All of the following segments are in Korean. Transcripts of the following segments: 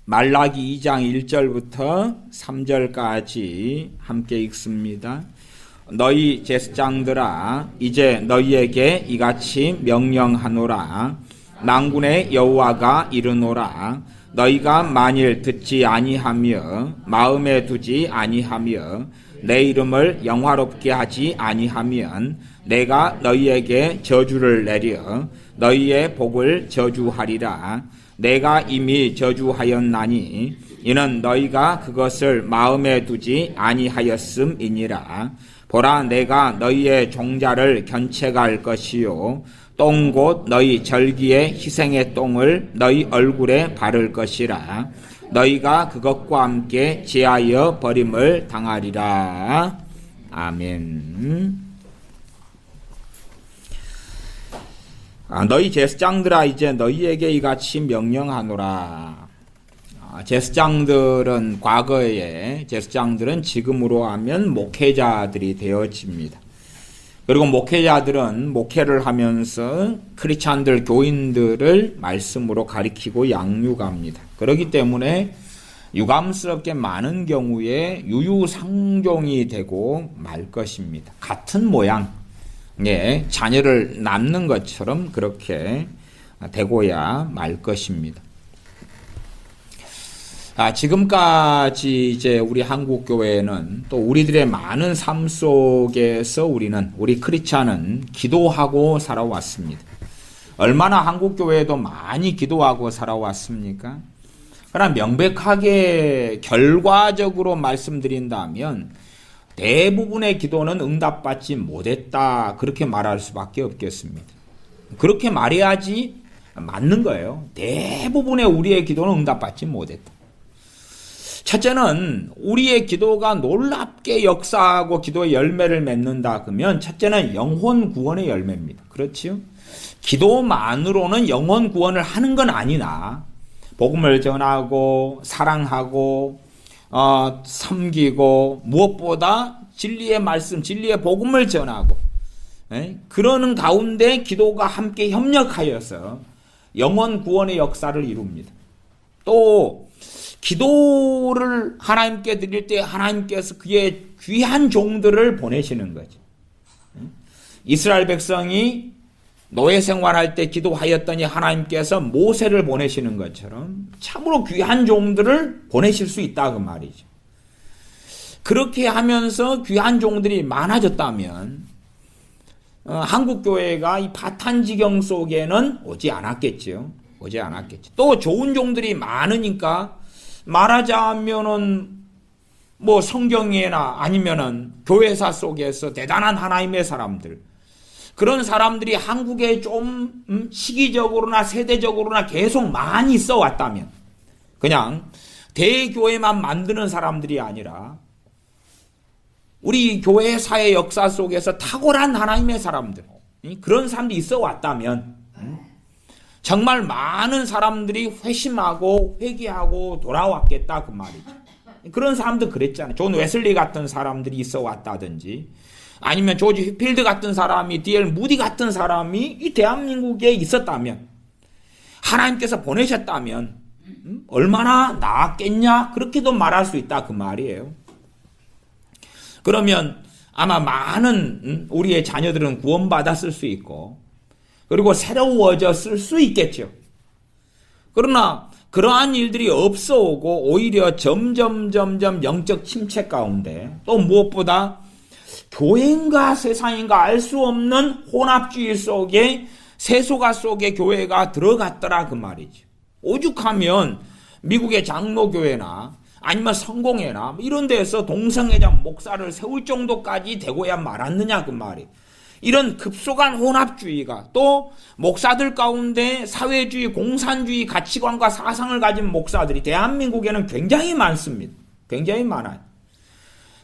말라기 2장 1절부터 3절까지 함께 읽습니다. 너희 제사장들아 이제 너희에게 이같이 명령하노라. 만군의 여호와가 이르노라. 너희가 만일 듣지 아니하며 마음에 두지 아니하며 내 이름을 영화롭게 하지 아니하면 내가 너희에게 저주를 내려 너희의 복을 저주하리라. 내가 이미 저주하였나니 이는 너희가 그것을 마음에 두지 아니하였음이니라. 보라, 내가 너희의 종자를 견책할 것이요 똥 곧 너희 절기의 희생의 똥을 너희 얼굴에 바를 것이라. 너희가 그것과 함께 제하여 버림을 당하리라. 아멘. 너희 제사장들아 이제 너희에게 이같이 명령하노라. 제사장들은 과거에 제사장들은 지금으로 하면 목회자들이 되어집니다. 그리고 목회자들은 목회를 하면서 크리스찬들 교인들을 말씀으로 가리키고 양육합니다. 그렇기 때문에 유감스럽게 많은 경우에 유유상종이 되고 말 것입니다. 같은 모양 자녀를 낳는 것처럼 그렇게 되고야 말 것입니다. 지금까지 이제 우리 한국 교회는 또 우리들의 많은 삶 속에서 우리 크리스찬은 기도하고 살아왔습니다. 얼마나 한국 교회도 많이 기도하고 살아왔습니까? 그러나 명백하게 결과적으로 말씀드린다면 대부분의 기도는 응답받지 못했다, 그렇게 말할 수밖에 없겠습니다. 그렇게 말해야지 맞는 거예요. 대부분의 우리의 기도는 응답받지 못했다. 첫째는 우리의 기도가 놀랍게 역사하고 기도의 열매를 맺는다 그러면 첫째는 영혼 구원의 열매입니다. 그렇지요? 기도만으로는 영혼 구원을 하는 건 아니나 복음을 전하고 사랑하고 섬기고 무엇보다 진리의 말씀, 진리의 복음을 전하고 그러는 가운데 기도가 함께 협력하여서 영혼 구원의 역사를 이룹니다. 또 기도를 하나님께 드릴 때 하나님께서 그의 귀한 종들을 보내시는 거죠. 이스라엘 백성이 노예 생활할 때 기도하였더니 하나님께서 모세를 보내시는 것처럼 참으로 귀한 종들을 보내실 수 있다 그 말이죠. 그렇게 하면서 귀한 종들이 많아졌다면 한국 교회가 이 파탄지경 속에는 오지 않았겠죠. 또 좋은 종들이 많으니까 말하자면은 성경이나 아니면은 교회사 속에서 대단한 하나님의 사람들, 그런 사람들이 한국에 좀 시기적으로나 세대적으로나 계속 많이 있어 왔다면, 그냥 대교회만 만드는 사람들이 아니라 우리 교회사의 역사 속에서 탁월한 하나님의 사람들, 그런 사람들이 있어 왔다면 정말 많은 사람들이 회심하고 회개하고 돌아왔겠다 그 말이죠. 그런 사람도 그랬잖아요. 존 웨슬리 같은 사람들이 있어 왔다든지 아니면 조지 휘필드 같은 사람이, D.L. 무디 같은 사람이 이 대한민국에 있었다면, 하나님께서 보내셨다면 얼마나 나았겠냐, 그렇게도 말할 수 있다 그 말이에요. 그러면 아마 많은 우리의 자녀들은 구원받았을 수 있고 그리고 새로워졌을 수 있겠죠. 그러나 그러한 일들이 없어오고 오히려 점점 영적 침체 가운데, 또 무엇보다 교회인가 세상인가 알 수 없는 혼합주의 속에, 세속화 속에 교회가 들어갔더라 그 말이죠. 오죽하면 미국의 장로교회나 아니면 성공회나 이런 데서 동성애자 목사를 세울 정도까지 되고야 말았느냐 그 말이에요. 이런 급속한 혼합주의가, 또 목사들 가운데 사회주의, 공산주의 가치관과 사상을 가진 목사들이 대한민국에는 굉장히 많습니다. 굉장히 많아요.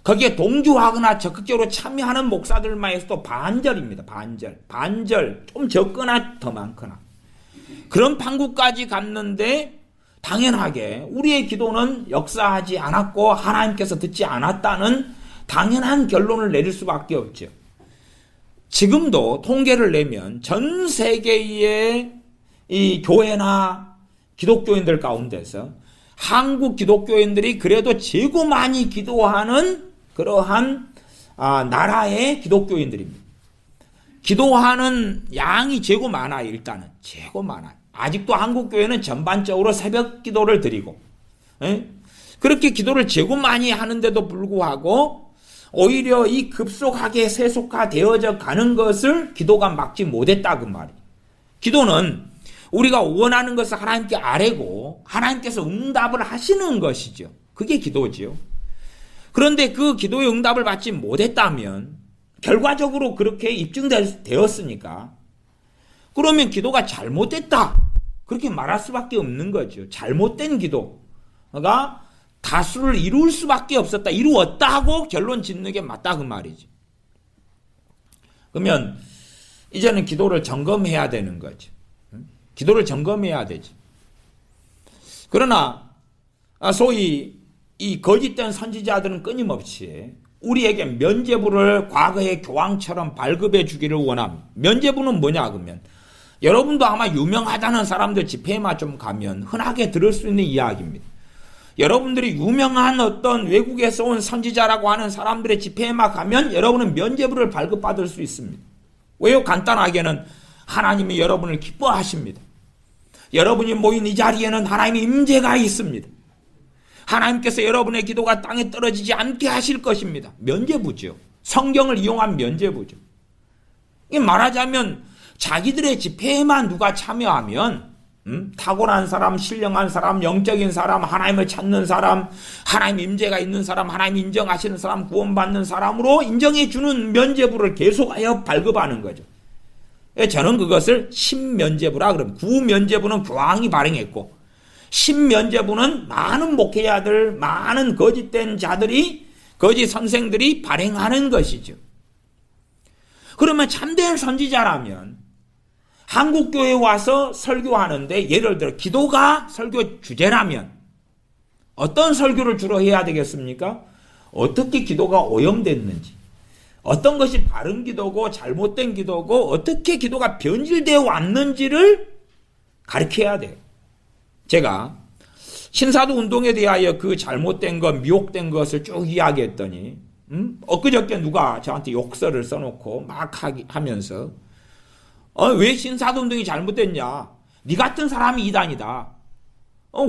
거기에 동조하거나 적극적으로 참여하는 목사들만 해서도 반절입니다. 반절. 좀 적거나 더 많거나. 그런 판국까지 갔는데 당연하게 우리의 기도는 역사하지 않았고 하나님께서 듣지 않았다는 당연한 결론을 내릴 수밖에 없죠. 지금도 통계를 내면 전 세계의 이 교회나 기독교인들 가운데서 한국 기독교인들이 그래도 최고 많이 기도하는 그러한 나라의 기독교인들입니다. 기도하는 양이 최고 많아요. 일단은 최고 많아요. 아직도 한국 교회는 전반적으로 새벽 기도를 드리고 그렇게 기도를 최고 많이 하는데도 불구하고 오히려 이 급속하게 세속화되어져 가는 것을 기도가 막지 못했다 그 말이에요. 기도는 우리가 원하는 것을 하나님께 아뢰고 하나님께서 응답을 하시는 것이죠. 그게 기도지요. 그런데 그 기도의 응답을 받지 못했다면 결과적으로 그렇게 입증되었으니까 그러면 기도가 잘못됐다 그렇게 말할 수밖에 없는 거죠. 잘못된 기도가 다수를 이룰 수밖에 없었다. 이루었다고 결론 짓는 게 맞다 그 말이죠. 그러면 이제는 기도를 점검해야 되는 거죠. 기도를 점검해야 되지. 그러나 소위 이 거짓된 선지자들은 끊임없이 우리에게 면죄부를 과거의 교황처럼 발급해 주기를 원합니다. 면죄부는 뭐냐 그러면 여러분도 아마 유명하다는 사람들 집회에만 좀 가면 흔하게 들을 수 있는 이야기입니다. 여러분들이 유명한 어떤 외국에서 온 선지자라고 하는 사람들의 집회에만 가면 여러분은 면죄부를 발급받을 수 있습니다. 왜요? 간단하게는 하나님이 여러분을 기뻐하십니다. 여러분이 모인 이 자리에는 하나님의 임재가 있습니다. 하나님께서 여러분의 기도가 땅에 떨어지지 않게 하실 것입니다. 면죄부죠. 성경을 이용한 면죄부죠. 말하자면 자기들의 집회에만 누가 참여하면 탁월한 사람, 신령한 사람, 영적인 사람, 하나님을 찾는 사람, 하나님 임재가 있는 사람, 하나님 인정하시는 사람, 구원받는 사람으로 인정해 주는 면죄부를 계속하여 발급하는 거죠. 저는 그것을 신면죄부라 그럽니다. 구면죄부는 교황이 발행했고 신면죄부는 많은 목회자들, 많은 거짓된 자들이, 거짓 선생들이 발행하는 것이죠. 그러면 참된 선지자라면 한국교회에 와서 설교하는데 예를 들어 기도가 설교 주제라면 어떤 설교를 주로 해야 되겠습니까? 어떻게 기도가 오염됐는지, 어떤 것이 바른 기도고 잘못된 기도고 어떻게 기도가 변질되어 왔는지를 가르쳐야 돼요. 제가 신사도 운동에 대하여 그 잘못된 것, 미혹된 것을 쭉 이야기했더니 엊그저께 누가 저한테 욕설을 써놓고 막 하면서 왜 신사도 운동이 잘못됐냐? 네 같은 사람이 이단이다.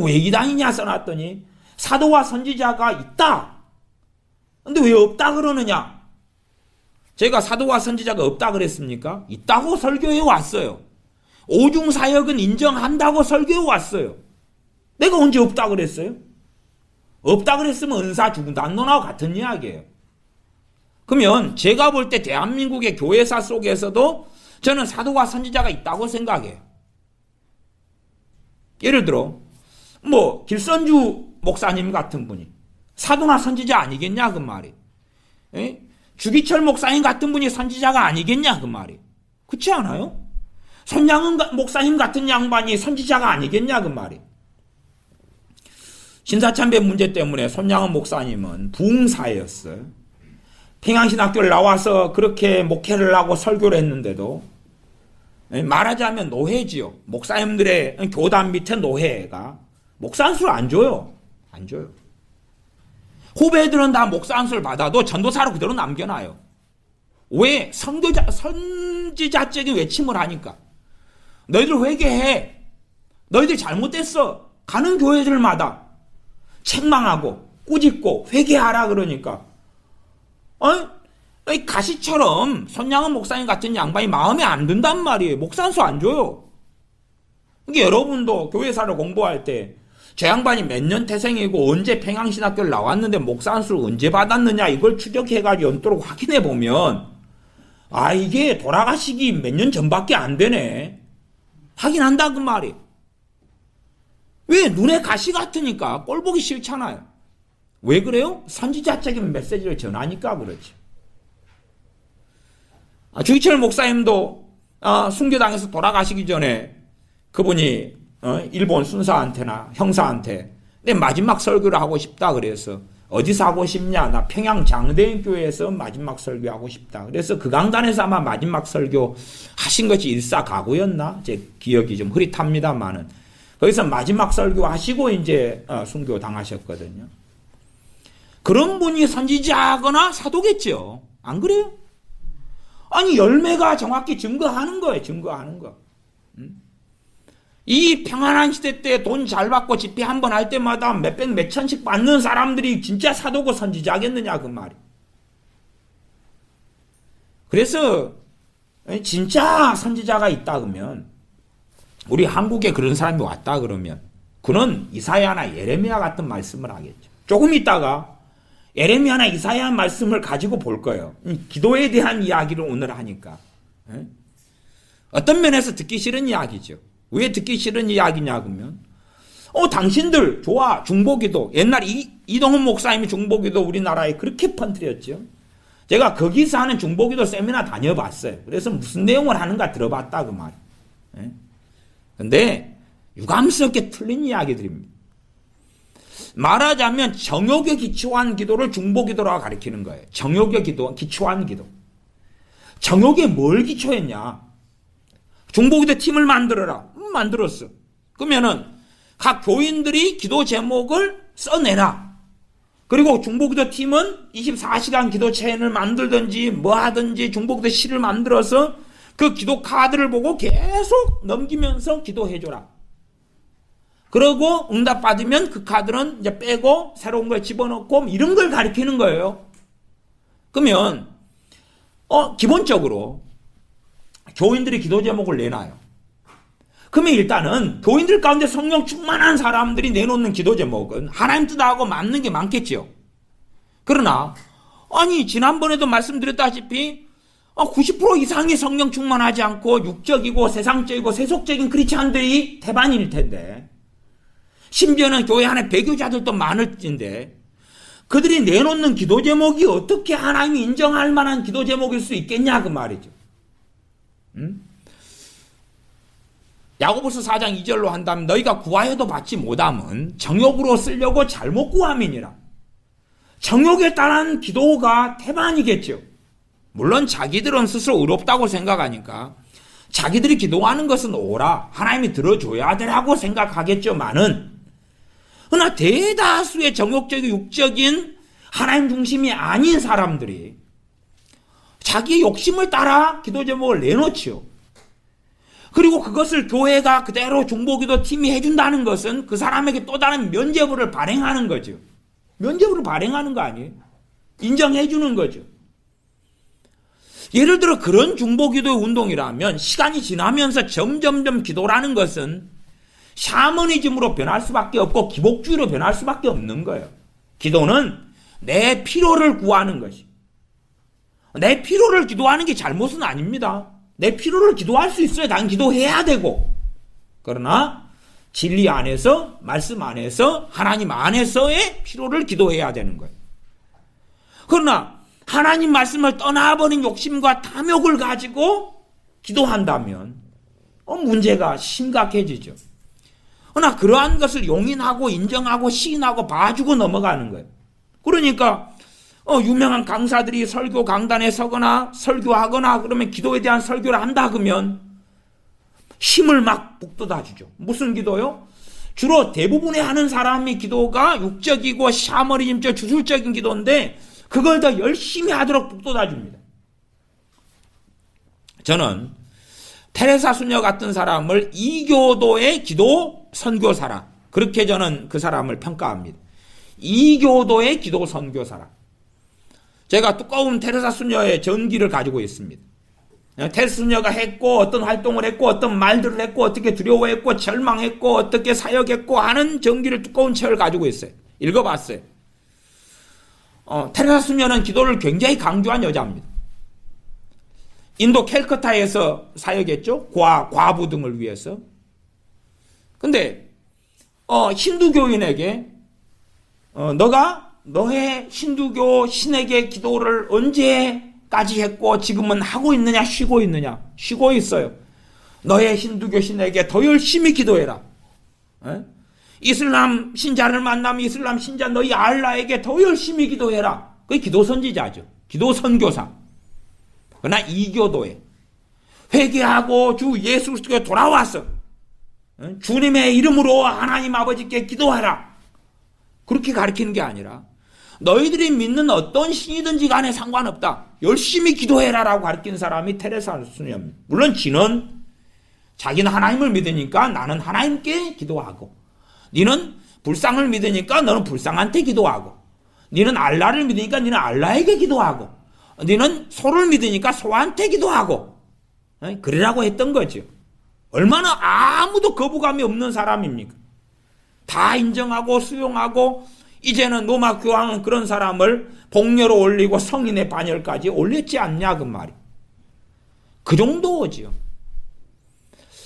왜 이단이냐 써놨더니 사도와 선지자가 있다. 근데 왜 없다 그러느냐? 제가 사도와 선지자가 없다 그랬습니까? 있다고 설교해 왔어요. 오중사역은 인정한다고 설교해 왔어요. 내가 언제 없다 그랬어요? 없다 그랬으면 은사 죽은다는 논하고 같은 이야기예요. 그러면 제가 볼 때 대한민국의 교회사 속에서도 저는 사도와 선지자가 있다고 생각해요. 예를 들어 길선주 목사님 같은 분이 사도나 선지자 아니겠냐 그 말이. 주기철 목사님 같은 분이 선지자가 아니겠냐 그 말이. 그렇지 않아요? 손양은 목사님 같은 양반이 선지자가 아니겠냐 그 말이. 신사참배 문제 때문에 손양은 목사님은 부흥사였어요. 평양신학교를 나와서 그렇게 목회를 하고 설교를 했는데도 말하자면 노회지요. 목사님들의 교단 밑에 노회가 목사 한 수를 안 줘요. 안 줘요. 후배들은 다 목사 한 수를 받아도 전도사로 그대로 남겨놔요. 왜? 선지자적인 외침을 하니까. 너희들 회개해. 너희들 잘못됐어. 가는 교회들마다 책망하고 꾸짖고 회개하라 그러니까 가시처럼 손양은 목사님 같은 양반이 마음에 안 든단 말이에요. 목사 한 수 안 줘요. 그러니까 여러분도 교회사를 공부할 때 저 양반이 몇 년 태생이고 언제 평양신학교를 나왔는데 목사 한 수를 언제 받았느냐 이걸 추적해가지고 연도록 확인해 보면 이게 돌아가시기 몇 년 전밖에 안 되네. 확인한다 그 말이에요. 왜? 눈에 가시 같으니까 꼴 보기 싫잖아요. 왜 그래요? 선지자적인 메시지를 전하니까 그렇지. 주기철 목사님도 순교당에서 돌아가시기 전에 그분이 일본 순사한테나 형사한테 내 마지막 설교를 하고 싶다 그래서 어디서 하고 싶냐? 나 평양 장대인교회에서 마지막 설교하고 싶다. 그래서 그 강단에서 아마 마지막 설교 하신 것이 일사가고였나? 제 기억이 좀 흐릿합니다만은 거기서 마지막 설교하시고 이제 순교 당하셨거든요. 그런 분이 선지자거나 사도겠죠. 안 그래요? 아니 열매가 정확히 증거하는 거예요. 증거하는 거. 이 평안한 시대 때 돈 잘 받고 집회 한 번 할 때마다 몇백 몇천씩 받는 사람들이 진짜 사도고 선지자겠느냐 그 말이. 그래서 진짜 선지자가 있다 그러면 우리 한국에 그런 사람이 왔다 그러면 그는 이사야나 예레미야 같은 말씀을 하겠죠. 조금 있다가 예레미야나 이사야 말씀을 가지고 볼 거예요. 기도에 대한 이야기를 오늘 하니까. 어떤 면에서 듣기 싫은 이야기죠. 왜 듣기 싫은 이야기냐 그러면 당신들 좋아 중보기도 옛날 이동훈 목사님이 중보기도 우리나라에 그렇게 퍼뜨렸죠. 제가 거기서 하는 중보기도 세미나 다녀봤어요. 그래서 무슨 내용을 하는가 들어봤다 그 말이에요. 근데 유감스럽게 틀린 이야기들입니다. 말하자면 정욕에 기초한 기도를 중보기도라고 가리키는 거예요. 정욕에 기초한 기도. 정욕에 뭘 기초했냐? 중보기도 팀을 만들어라. 만들었어. 그러면은 각 교인들이 기도 제목을 써내라. 그리고 중보기도 팀은 24시간 기도 체인을 만들든지 뭐 하든지 중보기도 시를 만들어서 그 기도 카드를 보고 계속 넘기면서 기도해줘라. 그러고 응답 받으면 그 카드는 이제 빼고 새로운 걸 집어넣고 이런 걸 가리키는 거예요. 그러면 기본적으로 교인들이 기도 제목을 내놔요. 그러면 일단은 교인들 가운데 성령 충만한 사람들이 내놓는 기도 제목은 하나님 뜻하고 맞는 게 많겠죠. 그러나 지난번에도 말씀드렸다시피 90% 이상이 성령 충만하지 않고 육적이고 세상적이고 세속적인 크리스찬들이 대반일 텐데 심지어는 교회 안에 배교자들도 많을 텐데 그들이 내놓는 기도 제목이 어떻게 하나님이 인정할 만한 기도 제목일 수 있겠냐 그 말이죠. 야고보서 4장 2절로 한다면 너희가 구하여도 받지 못함은 정욕으로 쓰려고 잘못 구함이니라. 정욕에 따른 기도가 태반이겠죠. 물론 자기들은 스스로 의롭다고 생각하니까 자기들이 기도하는 것은 오라 하나님이 들어줘야 되라고 생각하겠지만은 그러나 대다수의 정욕적인 육적인 하나님 중심이 아닌 사람들이 자기 욕심을 따라 기도 제목을 내놓지요. 그리고 그것을 교회가 그대로 중보기도 팀이 해준다는 것은 그 사람에게 또 다른 면죄부를 발행하는 거죠. 면죄부를 발행하는 거 아니에요? 인정해주는 거죠. 예를 들어 그런 중보기도의 운동이라면 시간이 지나면서 점점점 기도라는 것은 샤머니즘으로 변할 수밖에 없고 기복주의로 변할 수밖에 없는 거예요. 기도는 내 필요를 구하는 것이. 내 필요를 기도하는 게 잘못은 아닙니다. 내 필요를 기도할 수 있어야 난 기도해야 되고 그러나 진리 안에서 말씀 안에서 하나님 안에서의 필요를 기도해야 되는 거예요. 그러나 하나님 말씀을 떠나버린 욕심과 탐욕을 가지고 기도한다면 문제가 심각해지죠. 그러나 그러한 것을 용인하고 인정하고 시인하고 봐주고 넘어가는 거예요. 그러니까 유명한 강사들이 설교 강단에 서거나 설교하거나 그러면 기도에 대한 설교를 한다 그러면 힘을 막 북돋아주죠. 무슨 기도요? 주로 대부분의 하는 사람의 기도가 육적이고 샤머니즘적 주술적인 기도인데 그걸 더 열심히 하도록 북돋아줍니다. 저는 테레사 수녀 같은 사람을 이교도의 기도 선교사라 그렇게 저는 그 사람을 평가합니다. 이교도의 기도 선교사라. 제가 두꺼운 테레사 수녀의 전기를 가지고 있습니다. 테레사 수녀가 했고 어떤 활동을 했고 어떤 말들을 했고 어떻게 두려워했고 절망했고 어떻게 사역했고 하는 전기를 두꺼운 책을 가지고 있어요. 읽어봤어요. 테레사 수녀는 기도를 굉장히 강조한 여자입니다. 인도 캘커타에서 사역했죠. 과부 등을 위해서. 근데 힌두교인에게 너가 너의 힌두교 신에게 기도를 언제까지 했고 지금은 하고 있느냐 쉬고 있느냐. 쉬고 있어요. 너의 힌두교 신에게 더 열심히 기도해라. 이슬람 신자를 만나면 이슬람 신자 너희 알라에게 더 열심히 기도해라. 그게 기도 선지자죠. 기도 선교사. 그러나 이교도에 회개하고 주 예수 그리스도에 돌아와서 주님의 이름으로 하나님 아버지께 기도하라. 그렇게 가르치는 게 아니라 너희들이 믿는 어떤 신이든지 간에 상관없다. 열심히 기도해라라고 가르치는 사람이 테레사 수녀입니다. 물론 지는 자기는 하나님을 믿으니까 나는 하나님께 기도하고, 니는 불상을 믿으니까 너는 불상한테 기도하고, 니는 알라를 믿으니까 니는 알라에게 기도하고, 니는 소를 믿으니까 소한테 기도하고, 그러라고 했던 거죠. 얼마나 아무도 거부감이 없는 사람입니까? 다 인정하고 수용하고 이제는 로마 교황은 그런 사람을 복녀로 올리고 성인의 반열까지 올렸지 않냐 그 말이. 그 정도지요.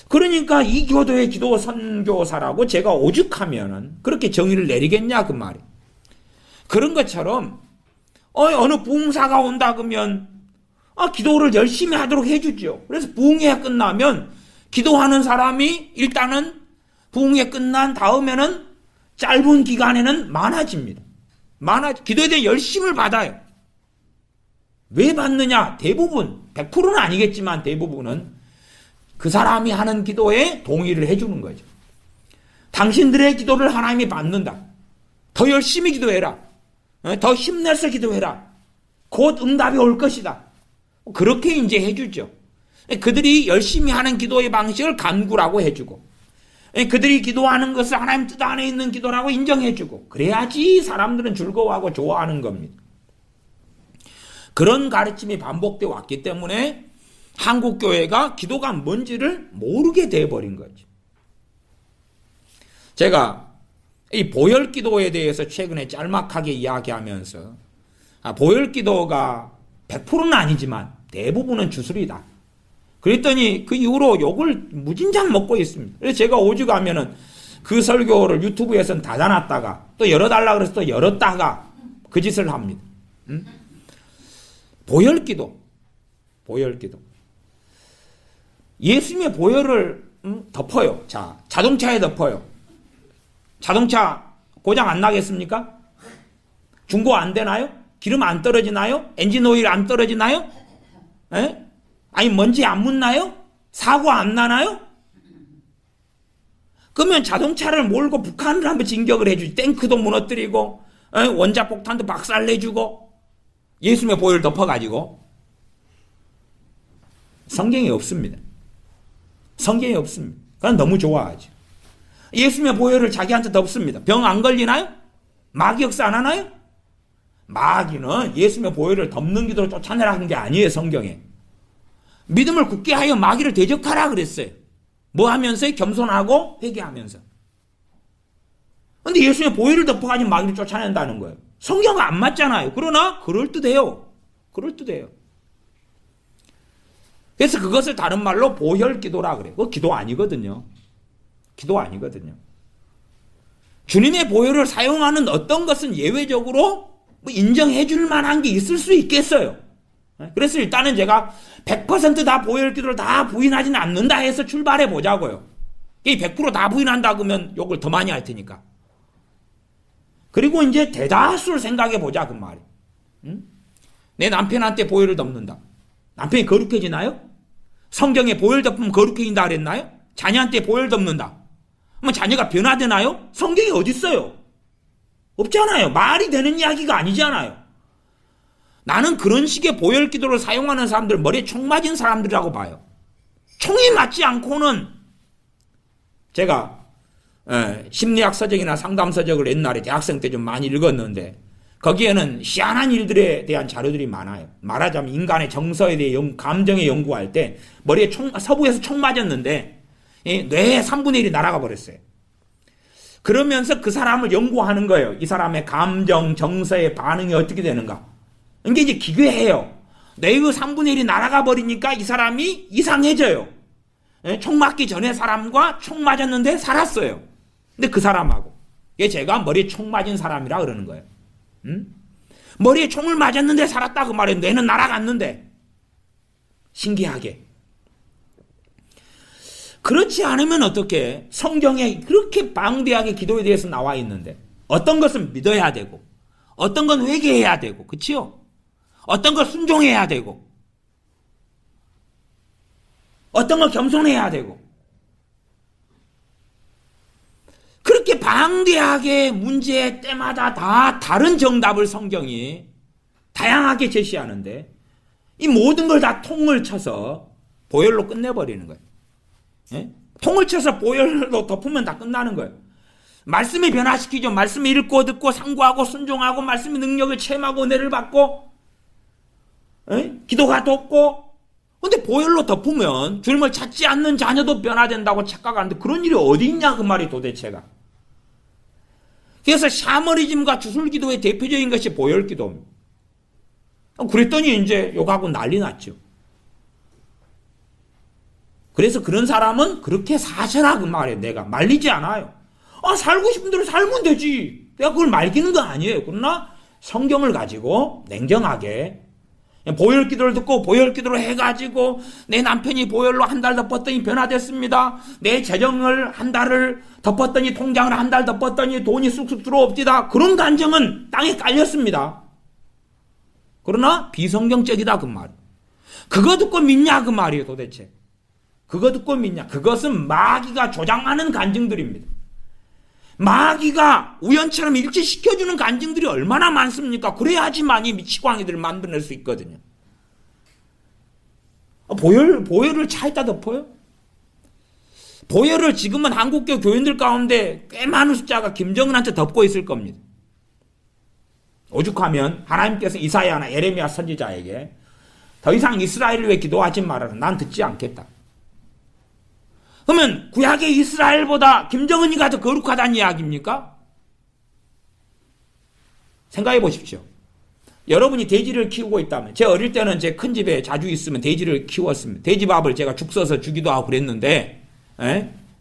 그러니까 이 교도의 기도 선교사라고 제가 오죽하면은 그렇게 정의를 내리겠냐 그 말이. 그런 것처럼 어느 부흥사가 온다 그러면 기도를 열심히 하도록 해주죠. 그래서 부흥회가 끝나면 기도하는 사람이 일단은 부흥회 끝난 다음에는 짧은 기간에는 많아집니다. 기도에 대한 열심을 받아요. 왜 받느냐? 대부분, 100%는 아니겠지만 대부분은 그 사람이 하는 기도에 동의를 해주는 거죠. 당신들의 기도를 하나님이 받는다. 더 열심히 기도해라. 더 힘내서 기도해라. 곧 응답이 올 것이다. 그렇게 이제 해주죠. 그들이 열심히 하는 기도의 방식을 간구라고 해주고, 그들이 기도하는 것을 하나님 뜻 안에 있는 기도라고 인정해주고, 그래야지 사람들은 즐거워하고 좋아하는 겁니다. 그런 가르침이 반복되어 왔기 때문에 한국 교회가 기도가 뭔지를 모르게 돼버린 거죠. 제가 이 보혈 기도에 대해서 최근에 짤막하게 이야기하면서 보혈 기도가 100%는 아니지만 대부분은 주술이다. 그랬더니 그 이후로 욕을 무진장 먹고 있습니다. 그래서 제가 오죽하면은 그 설교를 유튜브에서는 닫아놨다가 또 열어달라 그래서 또 열었다가 그 짓을 합니다. 보혈기도. 예수님의 보혈을 덮어요. 자, 자동차에 덮어요. 자동차 고장 안 나겠습니까? 중고 안 되나요? 기름 안 떨어지나요? 엔진 오일 안 떨어지나요? 에? 아니 먼지 안 묻나요? 사고 안 나나요? 그러면 자동차를 몰고 북한을 한번 진격을 해주지. 탱크도 무너뜨리고 원자폭탄도 박살내주고 예수님의 보혈을 덮어가지고. 성경에 없습니다. 성경에 없습니다. 그건 너무 좋아하죠. 예수님의 보혈을 자기한테 덮습니다. 병 안 걸리나요? 마귀 역사 안 하나요? 마귀는 예수님의 보혈을 덮는 기도를 쫓아내라는 게 아니에요. 성경에. 믿음을 굳게 하여 마귀를 대적하라 그랬어요. 뭐 하면서요? 겸손하고 회개하면서. 근데 예수님의 보혈을 덮어가지고 마귀를 쫓아낸다는 거예요. 성경과 안 맞잖아요. 그러나 그럴듯해요. 그래서 그것을 다른 말로 보혈 기도라 그래요. 그거 기도 아니거든요. 주님의 보혈을 사용하는 어떤 것은 예외적으로 인정해 줄 만한 게 있을 수 있겠어요. 그래서 일단은 제가 100% 보혈 기도를 다 부인하지는 않는다 해서 출발해 보자고요. 100%다 부인한다 그러면 욕을 더 많이 할 테니까. 그리고 이제 대다수를 생각해 보자 그 말이에요. 내 남편한테 보혈을 덮는다. 남편이 거룩해지나요? 성경에 보혈 덮으면 거룩해진다 그랬나요? 자녀한테 보혈 덮는다. 그럼 자녀가 변화되나요? 성경에 어디 있어요? 없잖아요. 말이 되는 이야기가 아니잖아요. 나는 그런 식의 보혈 기도를 사용하는 사람들 머리에 총 맞은 사람들이라고 봐요. 총이 맞지 않고는 제가 심리학 서적이나 상담 서적을 옛날에 대학생 때 좀 많이 읽었는데 거기에는 희한한 일들에 대한 자료들이 많아요. 말하자면 인간의 정서에 대해 감정에 연구할 때 머리에 서부에서 총 맞았는데 뇌의 3분의 1이 날아가 버렸어요. 그러면서 그 사람을 연구하는 거예요. 이 사람의 감정, 정서의 반응이 어떻게 되는가. 이게 이제 기괴해요. 뇌의 3분의 1이 날아가 버리니까 이 사람이 이상해져요. 총 맞기 전에 사람과 총 맞았는데 살았어요. 근데 그 사람하고 이게 제가 머리에 총 맞은 사람이라 그러는 거예요. 머리에 총을 맞았는데 살았다 그 말이에요. 뇌는 날아갔는데. 신기하게. 그렇지 않으면 어떻게 성경에 그렇게 방대하게 기도에 대해서 나와 있는데 어떤 것은 믿어야 되고 어떤 건 회개해야 되고 그치요? 어떤 걸 순종해야 되고 어떤 걸 겸손해야 되고 그렇게 방대하게 문제 때마다 다 다른 정답을 성경이 다양하게 제시하는데 이 모든 걸 다 통을 쳐서 보혈로 끝내버리는 거예요. 예? 통을 쳐서 보혈로 덮으면 다 끝나는 거예요. 말씀이 변화시키죠. 말씀을 읽고 듣고 상고하고 순종하고 말씀의 능력을 체험하고 은혜를 받고 기도가 돋고. 근데 보혈로 덮으면 주님을 찾지 않는 자녀도 변화된다고 착각하는데 그런 일이 어디 있냐 그 말이 도대체가. 그래서 샤머니즘과 주술기도의 대표적인 것이 보혈기도입니다. 그랬더니 이제 욕하고 난리 났죠. 그래서 그런 사람은 그렇게 사셔라 그 말이에요. 내가 말리지 않아요. 살고 싶은 대로 살면 되지. 내가 그걸 말기는 거 아니에요. 그러나 성경을 가지고 냉정하게 보혈 기도를 듣고 보혈 기도를 해가지고 내 남편이 보혈로 한 달 덮었더니 변화됐습니다. 내 재정을 한 달을 덮었더니 통장을 한 달 덮었더니 돈이 쑥쑥 들어옵니다. 그런 간증은 땅에 깔렸습니다. 그러나 비성경적이다 그 말. 그거 듣고 믿냐 그 말이에요 도대체. 그거 듣고 믿냐. 그것은 마귀가 조장하는 간증들입니다. 마귀가 우연처럼 일치시켜주는 간증들이 얼마나 많습니까? 그래야지만이 미치광이들을 만들어낼 수 있거든요. 보혈을 차에다 덮어요? 보혈을 지금은 한국교 교인들 가운데 꽤 많은 숫자가 김정은한테 덮고 있을 겁니다. 오죽하면 하나님께서 이사야나 예레미야 선지자에게 더 이상 이스라엘을 위해 기도하지 말아라. 난 듣지 않겠다. 그러면 구약의 이스라엘보다 김정은이가 더 거룩하다는 이야기입니까? 생각해 보십시오. 여러분이 돼지를 키우고 있다면, 제 어릴 때는 제 큰 집에 자주 있으면 돼지를 키웠습니다. 돼지밥을 제가 죽 써서 주기도 하고 그랬는데,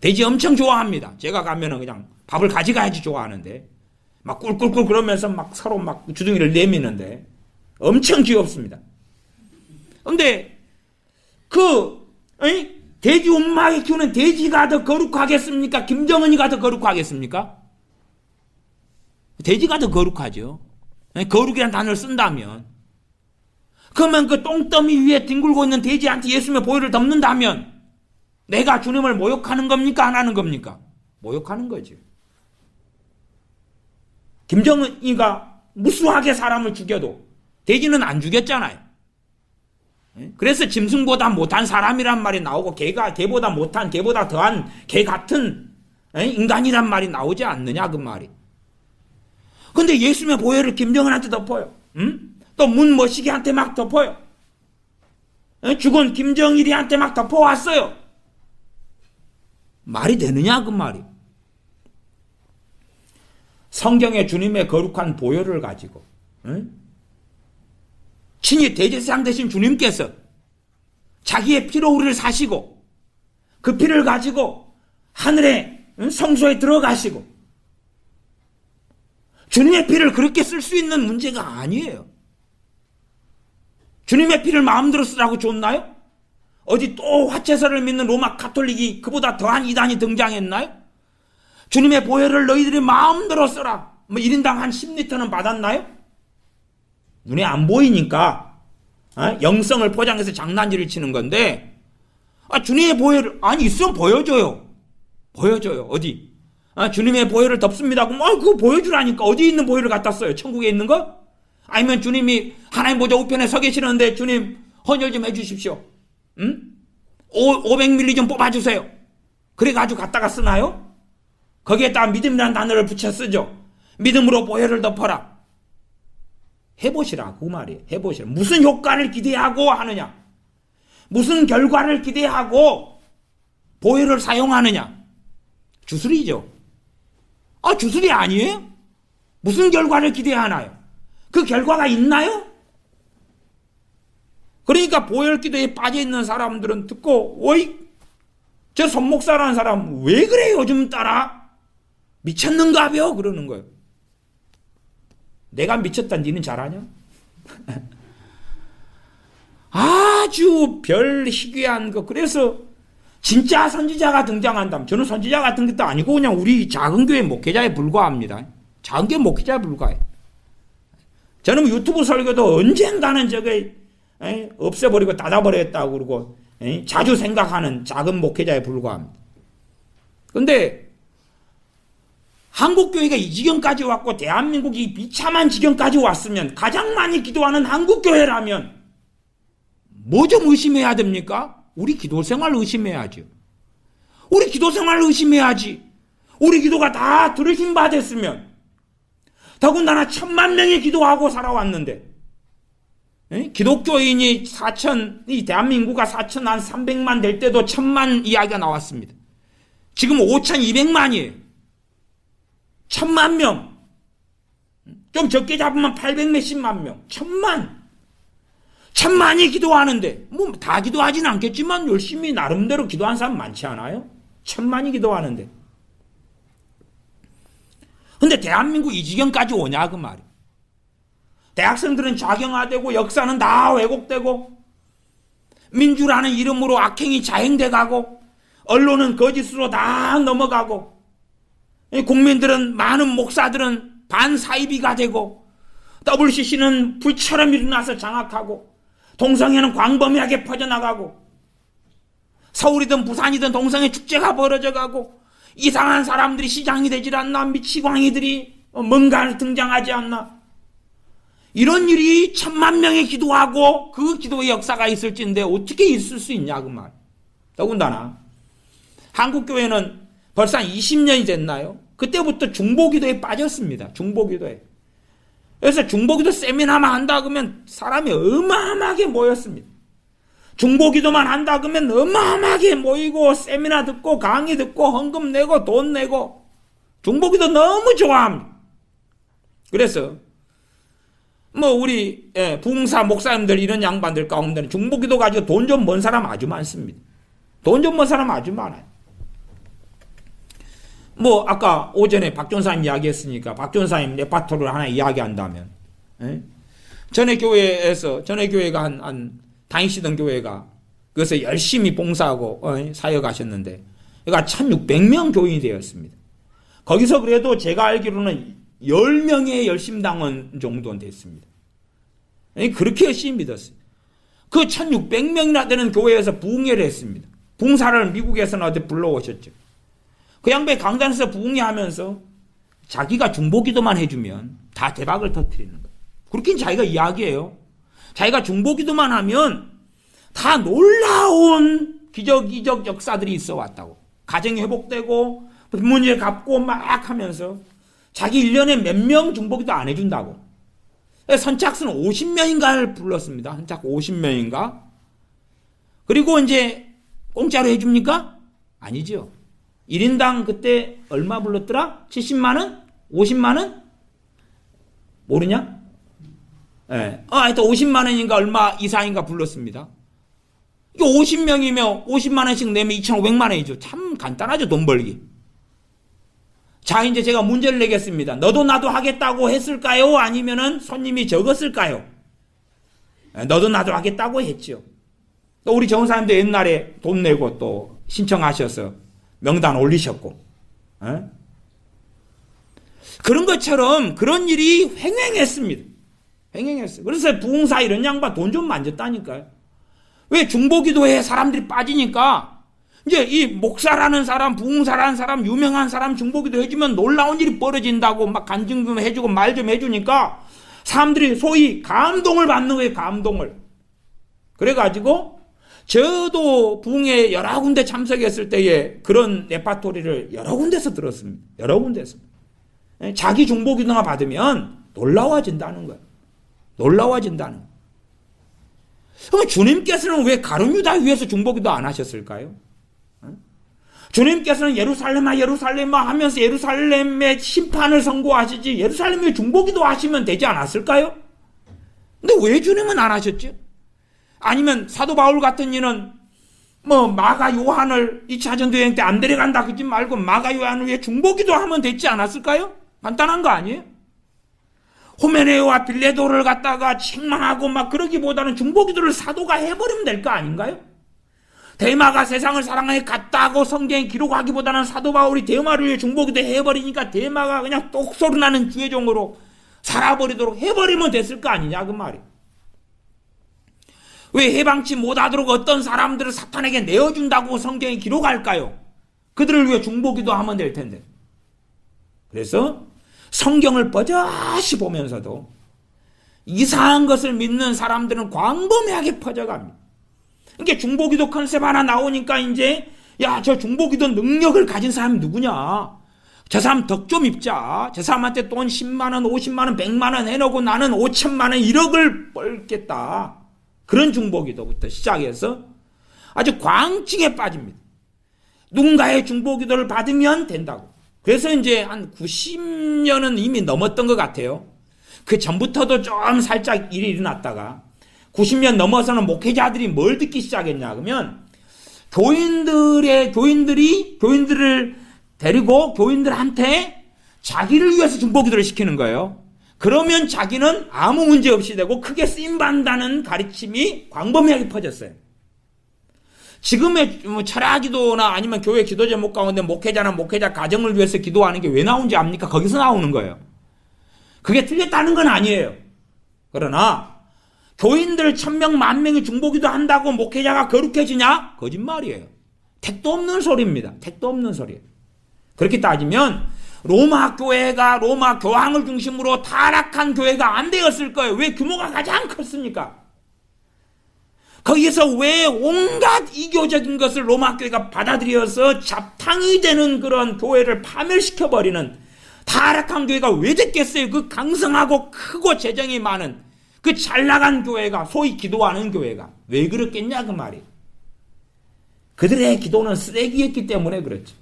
돼지 엄청 좋아합니다. 제가 가면은 그냥 밥을 가져가야지 좋아하는데, 막 꿀꿀꿀 그러면서 막 서로 막 주둥이를 내미는데, 엄청 귀엽습니다. 근데, 돼지 엄마에 키우는 돼지가 더 거룩하겠습니까? 김정은이가 더 거룩하겠습니까? 돼지가 더 거룩하죠. 거룩이라는 단어를 쓴다면. 그러면 그 똥더미 위에 뒹굴고 있는 돼지한테 예수님의 보혈을 덮는다면 내가 주님을 모욕하는 겁니까? 안 하는 겁니까? 모욕하는 거죠. 김정은이가 무수하게 사람을 죽여도 돼지는 안 죽였잖아요. 그래서 짐승보다 못한 사람이란 말이 나오고 개보다 못한 개보다 더한 개 같은 인간이란 말이 나오지 않느냐 그 말이. 근데 예수님의 보혈을 김정은한테 덮어요. 또 문머시기한테 막 덮어요. 죽은 김정일이한테 막 덮어왔어요. 말이 되느냐 그 말이. 성경에 주님의 거룩한 보혈을 가지고 친히 대제사장 되신 주님께서 자기의 피로 우리를 사시고 그 피를 가지고 하늘의 성소에 들어가시고 주님의 피를 그렇게 쓸 수 있는 문제가 아니에요. 주님의 피를 마음대로 쓰라고 줬나요? 어디 또 화채설을 믿는 로마 가톨릭이 그보다 더한 이단이 등장했나요? 주님의 보혈을 너희들이 마음대로 써라. 1인당 한 10리터는 받았나요? 눈에 안 보이니까 영성을 포장해서 장난질을 치는 건데 주님의 보혈을 있으면 보여줘요. 어디? 주님의 보혈을 덮습니다. 그럼 그거 보여주라니까. 어디 있는 보혈을 갖다 써요? 천국에 있는 거? 아니면 주님이 하나님 보좌 우편에 서 계시는데 주님 헌혈 좀 해주십시오. 500ml 좀 뽑아주세요. 그래가지고 갖다가 쓰나요? 거기에다가 믿음이라는 단어를 붙여 쓰죠. 믿음으로 보혈을 덮어라. 해보시라 그 말이에요. 해보시라. 무슨 효과를 기대하고 하느냐? 무슨 결과를 기대하고 보혈을 사용하느냐? 주술이죠. 주술이 아니에요? 무슨 결과를 기대하나요? 그 결과가 있나요? 그러니까 보혈 기도에 빠져있는 사람들은 듣고 저 손목사라는 사람 왜 그래 요즘 따라? 미쳤는가벼? 그러는 거예요. 내가 미쳤다 니는 잘하냐? 아주 별 희귀한 거. 그래서 진짜 선지자가 등장한다면, 저는 선지자 같은 것도 아니고 그냥 우리 작은 교회 목회자에 불과합니다. 작은 교회 목회자에 불과해. 저는 유튜브 설교도 언젠가는 없애버리고 닫아버렸다고 그러고 자주 생각하는 작은 목회자에 불과합니다. 근데 한국교회가 이 지경까지 왔고 대한민국이 비참한 지경까지 왔으면 가장 많이 기도하는 한국교회라면 뭐 좀 의심해야 됩니까? 우리 기도 생활 의심해야죠. 우리 기도 생활 의심해야지. 우리 기도가 다 들으신 바 됐으면 더군다나 1000만 명이 기도하고 살아왔는데 기독교인이 이 대한민국가 4,300만 될 때도 1000만 이야기가 나왔습니다. 지금 5,200만이에요. 1000만 명. 좀 적게 잡으면 800 몇십만 명. 1000만이 기도하는데 뭐 다 기도하지는 않겠지만 열심히 나름대로 기도한 사람 많지 않아요? 1000만이 기도하는데. 근데 대한민국 이 지경까지 오냐 그 말이에요. 대학생들은 좌경화되고 역사는 다 왜곡되고 민주라는 이름으로 악행이 자행돼 가고 언론은 거짓으로 다 넘어가고 국민들은 많은 목사들은 반사이비가 되고 WCC는 불처럼 일어나서 장악하고 동성애는 광범위하게 퍼져나가고 서울이든 부산이든 동성애 축제가 벌어져가고 이상한 사람들이 시장이 되질 않나 미치광이들이 뭔가 등장하지 않나 이런 일이 1000만 명이 기도하고 그 기도의 역사가 있을진데 어떻게 있을 수 있냐 그 말. 더군다나 한국교회는 벌써 한 20년이 됐나요? 그때부터 중보기도에 빠졌습니다. 중보기도에. 그래서 중보기도 세미나만 한다 그러면 사람이 어마어마하게 모였습니다. 중보기도만 한다 그러면 어마어마하게 모이고 세미나 듣고 강의 듣고 헌금 내고 돈 내고 중보기도 너무 좋아합니다. 그래서 뭐 우리 부흥사 목사님들 이런 양반들 가운데는 중보기도 가지고 돈 좀 번 사람 아주 많습니다. 돈 좀 번 사람 아주 많아요. 뭐 아까 오전에 박 전사님 이야기했으니까 박 전사님 레파토리를 하나 이야기한다면 전에 교회가 한 다니시던 교회가 그래서 열심히 봉사하고 사역하셨는데 그러니까 1600명 교인이 되었습니다. 거기서 그래도 제가 알기로는 10명의 열심당원 정도는 됐습니다. 그렇게 열심히 믿었어요. 그 1600명이나 되는 교회에서 부흥회를 했습니다. 부흥사를 미국에서는 어디 불러오셨죠. 그 양반이 강단에서 부흥회 하면서 자기가 중보기도만 해주면 다 대박을 터뜨리는 거예요. 그렇게 자기가 이야기해요. 자기가 중보기도만 하면 다 놀라운 기적 역사들이 있어 왔다고. 가정이 회복되고 문제 갚고 막 하면서 자기 1년에 몇 명 중보기도 안 해준다고. 선착순 50명인가를 불렀습니다. 선착 50명인가? 그리고 이제 공짜로 해줍니까? 아니죠. 1인당 그때 얼마 불렀더라? 70만원? 50만원? 모르냐? 하여튼 50만원인가 얼마 이상인가 불렀습니다. 이거 50명이면 50만원씩 내면 2,500만원이죠. 참 간단하죠, 돈 벌기. 자, 이제 제가 문제를 내겠습니다. 너도 나도 하겠다고 했을까요? 아니면은 손님이 적었을까요? 너도 나도 하겠다고 했죠. 또 우리 정사님도 옛날에 돈 내고 또 신청하셔서 명단 올리셨고, 그런 것처럼 그런 일이 횡행했습니다. 횡행했어요. 그래서 부흥사 이런 양반 돈 좀 만졌다니까요. 왜 중보기도에 사람들이 빠지니까 이제 이 목사라는 사람, 부흥사라는 사람, 유명한 사람 중보기도 해주면 놀라운 일이 벌어진다고 막 간증 좀 해주고 말 좀 해주니까 사람들이 소위 감동을 받는 거예요. 감동을. 그래가지고 저도 부흥회 여러 군데 참석했을 때에 그런 레파토리를 여러 군데서 들었습니다. 여러 군데서. 자기 중보기도나 받으면 놀라워진다는 거예요. 놀라워진다는 거예요. 그럼 주님께서는 왜 가룟유다 위에서 중보기도 안 하셨을까요? 주님께서는 예루살렘아 하면서 예루살렘의 심판을 선고하시지 예루살렘에 중보기도 하시면 되지 않았을까요? 근데 왜 주님은 안 하셨죠? 아니면 사도 바울 같은 이는 뭐 마가 요한을 2차 전도 여행 때 안 데려간다 그러지 말고 마가 요한을 위해 중보기도 하면 됐지 않았을까요? 간단한 거 아니에요? 호메네오와 빌레도를 갖다가 책망하고 막 그러기보다는 중보기도를 사도가 해버리면 될 거 아닌가요? 데마가 세상을 사랑해 갔다고 성경에 기록하기보다는 사도 바울이 데마를 위해 중보기도 해버리니까 데마가 그냥 똑소리 나는 주의종으로 살아버리도록 해버리면 됐을 거 아니냐 그 말이에요. 왜 해방치 못하도록 어떤 사람들을 사탄에게 내어준다고 성경에 기록할까요? 그들을 위해 중보기도 하면 될 텐데. 그래서 성경을 버젓이 보면서도 이상한 것을 믿는 사람들은 광범위하게 퍼져갑니다. 그러니까 중보기도 컨셉 하나 나오니까 이제 야, 저 중보기도 능력을 가진 사람이 누구냐? 저 사람 덕 좀 입자. 저 사람한테 돈 10만 원, 50만 원, 100만 원 해놓고 나는 5천만 원, 1억을 벌겠다. 그런 중보기도부터 시작해서 아주 광증에 빠집니다. 누군가의 중보기도를 받으면 된다고. 그래서 이제 한 90년은 이미 넘었던 것 같아요. 그 전부터도 좀 살짝 일이 일어났다가 90년 넘어서는 목회자들이 뭘 듣기 시작했냐 그러면 교인들을 데리고 교인들한테 자기를 위해서 중보기도를 시키는 거예요. 그러면 자기는 아무 문제 없이 되고 크게 쓰임받는다는 가르침이 광범위하게 퍼졌어요. 지금의 철야기도나 아니면 교회 기도 제목 가운데 목회자나 목회자 가정을 위해서 기도하는 게 왜 나오는지 압니까? 거기서 나오는 거예요. 그게 틀렸다는 건 아니에요. 그러나 교인들 1000명, 10,000명이 중보기도 한다고 목회자가 거룩해지냐? 거짓말이에요. 택도 없는 소리입니다. 택도 없는 소리예요. 그렇게 따지면 로마 교회가 로마 교황을 중심으로 타락한 교회가 안 되었을 거예요. 왜? 규모가 가장 컸으니까. 거기에서 왜 온갖 이교적인 것을 로마 교회가 받아들여서 잡탕이 되는 그런 교회를 파멸시켜버리는 타락한 교회가 왜 됐겠어요? 그 강성하고 크고 재정이 많은 그 잘나간 교회가, 소위 기도하는 교회가 왜 그렇겠냐 그 말이에요. 그들의 기도는 쓰레기였기 때문에 그렇죠.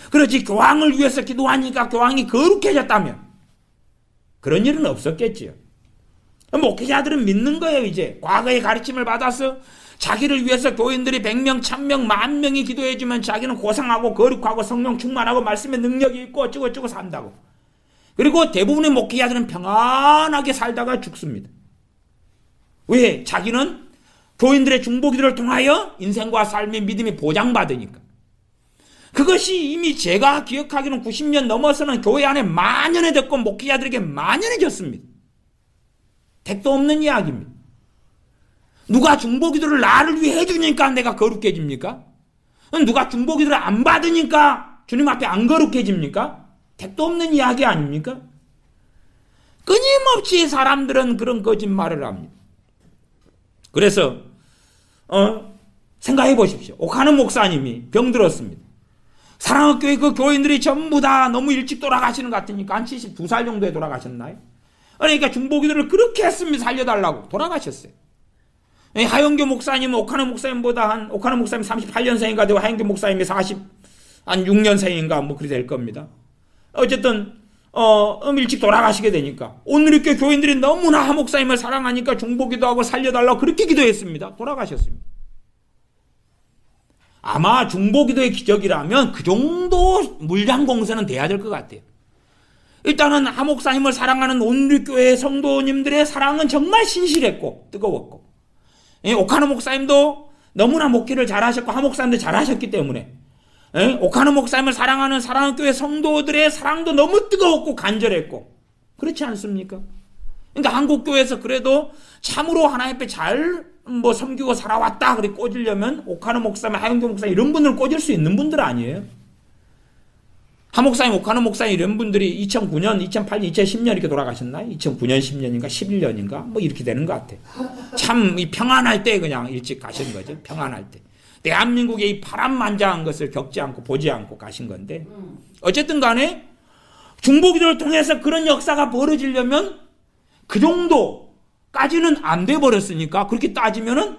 그렇지 교황을 위해서 기도하니까 교황이 거룩해졌다면 그런 일은 없었겠지요. 목회자들은 믿는 거예요. 이제 과거의 가르침을 받아서 자기를 위해서 교인들이 100명, 1000명, 10,000명이 기도해주면 자기는 고상하고 거룩하고 성령 충만하고 말씀의 능력이 있고 어쩌고저쩌고 산다고. 그리고 대부분의 목회자들은 평안하게 살다가 죽습니다. 왜? 자기는 교인들의 중보기도를 통하여 인생과 삶의 믿음이 보장받으니까. 그것이 이미 제가 기억하기로는 90년 넘어서는 교회 안에 만연해졌고 목회자들에게 만연해졌습니다. 택도 없는 이야기입니다. 누가 중보기도를 나를 위해 해주니까 내가 거룩해집니까? 누가 중보기도를 안 받으니까 주님 앞에 안 거룩해집니까? 택도 없는 이야기 아닙니까? 끊임없이 사람들은 그런 거짓말을 합니다. 그래서 생각해 보십시오. 오카는 목사님이 병들었습니다. 사랑학교의 그 교인들이 전부 다 너무 일찍 돌아가시는 것 같으니까 한 72살 정도에 돌아가셨나요? 그러니까 중보기도를 그렇게 했으면 살려달라고 돌아가셨어요. 하영교 목사님은 오카는 목사님보다 오카는 목사님 38년생인가 되고 하영교 목사님이 46년생인가 뭐 그리 될 겁니다. 어쨌든 일찍 돌아가시게 되니까 오늘 이렇게 교인들이 너무나 하 목사님을 사랑하니까 중보기도하고 살려달라고 그렇게 기도했습니다. 돌아가셨습니다. 아마 중보기도의 기적이라면 그 정도 물량 공세는 돼야 될 것 같아요. 일단은 하 목사님을 사랑하는 온누리교회 성도님들의 사랑은 정말 신실했고 뜨거웠고 오카노 목사님도 너무나 목회를 잘하셨고 하 목사님도 잘하셨기 때문에 오카노 목사님을 사랑하는 사랑교회 성도들의 사랑도 너무 뜨거웠고 간절했고 그렇지 않습니까? 그러니까 한국교회에서 그래도 참으로 하나님 앞에 잘 섬기고 살아왔다 그렇게 꽂으려면 오카노 목사님, 하영교 목사님 이런 분을 꽂을 수 있는 분들 아니에요? 하 목사님, 오카노 목사님 이런 분들이 2009년, 2008년, 2010년 이렇게 돌아가셨나요? 2009년, 10년인가, 11년인가 뭐 이렇게 되는 것 같아요. 참 이 평안할 때 그냥 일찍 가신 거죠. 평안할 때. 대한민국의 이 파란만장한 것을 겪지 않고 보지 않고 가신 건데 어쨌든 간에 중보기도를 통해서 그런 역사가 벌어지려면 그 정도까지는 안 돼 버렸으니까 그렇게 따지면은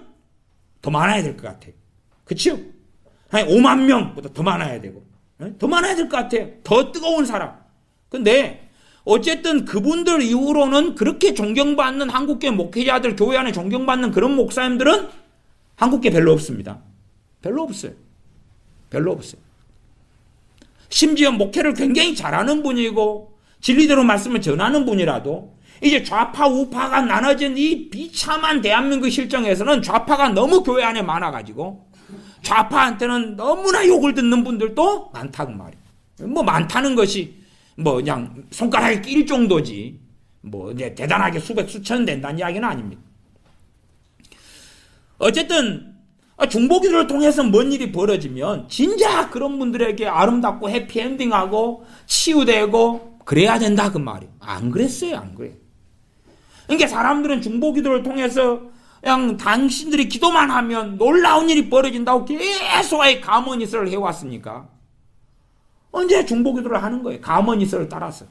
더 많아야 될 것 같아요. 그렇죠? 한 5만 명보다 더 많아야 되고 더 많아야 될 것 같아요. 더 뜨거운 사람. 근데 어쨌든 그분들 이후로는 그렇게 존경받는 한국교회 목회자들 교회 안에 존경받는 그런 목사님들은 한국교회 별로 없습니다. 별로 없어요. 별로 없어요. 심지어 목회를 굉장히 잘하는 분이고 진리대로 말씀을 전하는 분이라도 이제 좌파 우파가 나눠진 이 비참한 대한민국 실정에서는 좌파가 너무 교회 안에 많아가지고 좌파한테는 너무나 욕을 듣는 분들도 많다고 말이에요. 뭐 많다는 것이 뭐 그냥 손가락에 낄 정도지 뭐 이제 대단하게 수백 수천 된다는 이야기는 아닙니다. 어쨌든 중보기도를 통해서 뭔 일이 벌어지면 진짜 그런 분들에게 아름답고 해피엔딩하고 치유되고 그래야 된다 그 말이에요. 안 그랬어요. 안 그래요. 그러니까 사람들은 중보기도를 통해서 그냥 당신들이 기도만 하면 놀라운 일이 벌어진다고 계속의 가머니설을 해왔으니까 언제 중보기도를 하는 거예요. 가머니설을 따라서.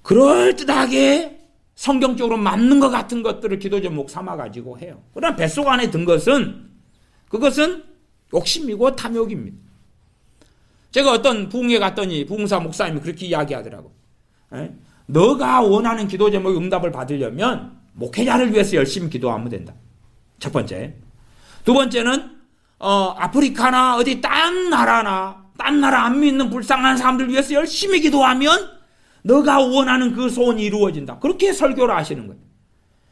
그럴듯하게 성경적으로 맞는 것 같은 것들을 기도 제목 삼아가지고 해요. 그러나 뱃속 안에 든 것은 그것은 욕심이고 탐욕입니다. 제가 어떤 부흥회 갔더니 부흥사 목사님이 그렇게 이야기하더라고. 너가 원하는 기도 제목 응답을 받으려면 목회자를 위해서 열심히 기도하면 된다. 첫 번째. 두 번째는 아프리카나 어디 딴 나라 안 믿는 불쌍한 사람들 위해서 열심히 기도하면 너가 원하는 그 소원이 이루어진다. 그렇게 설교를 하시는 거예요.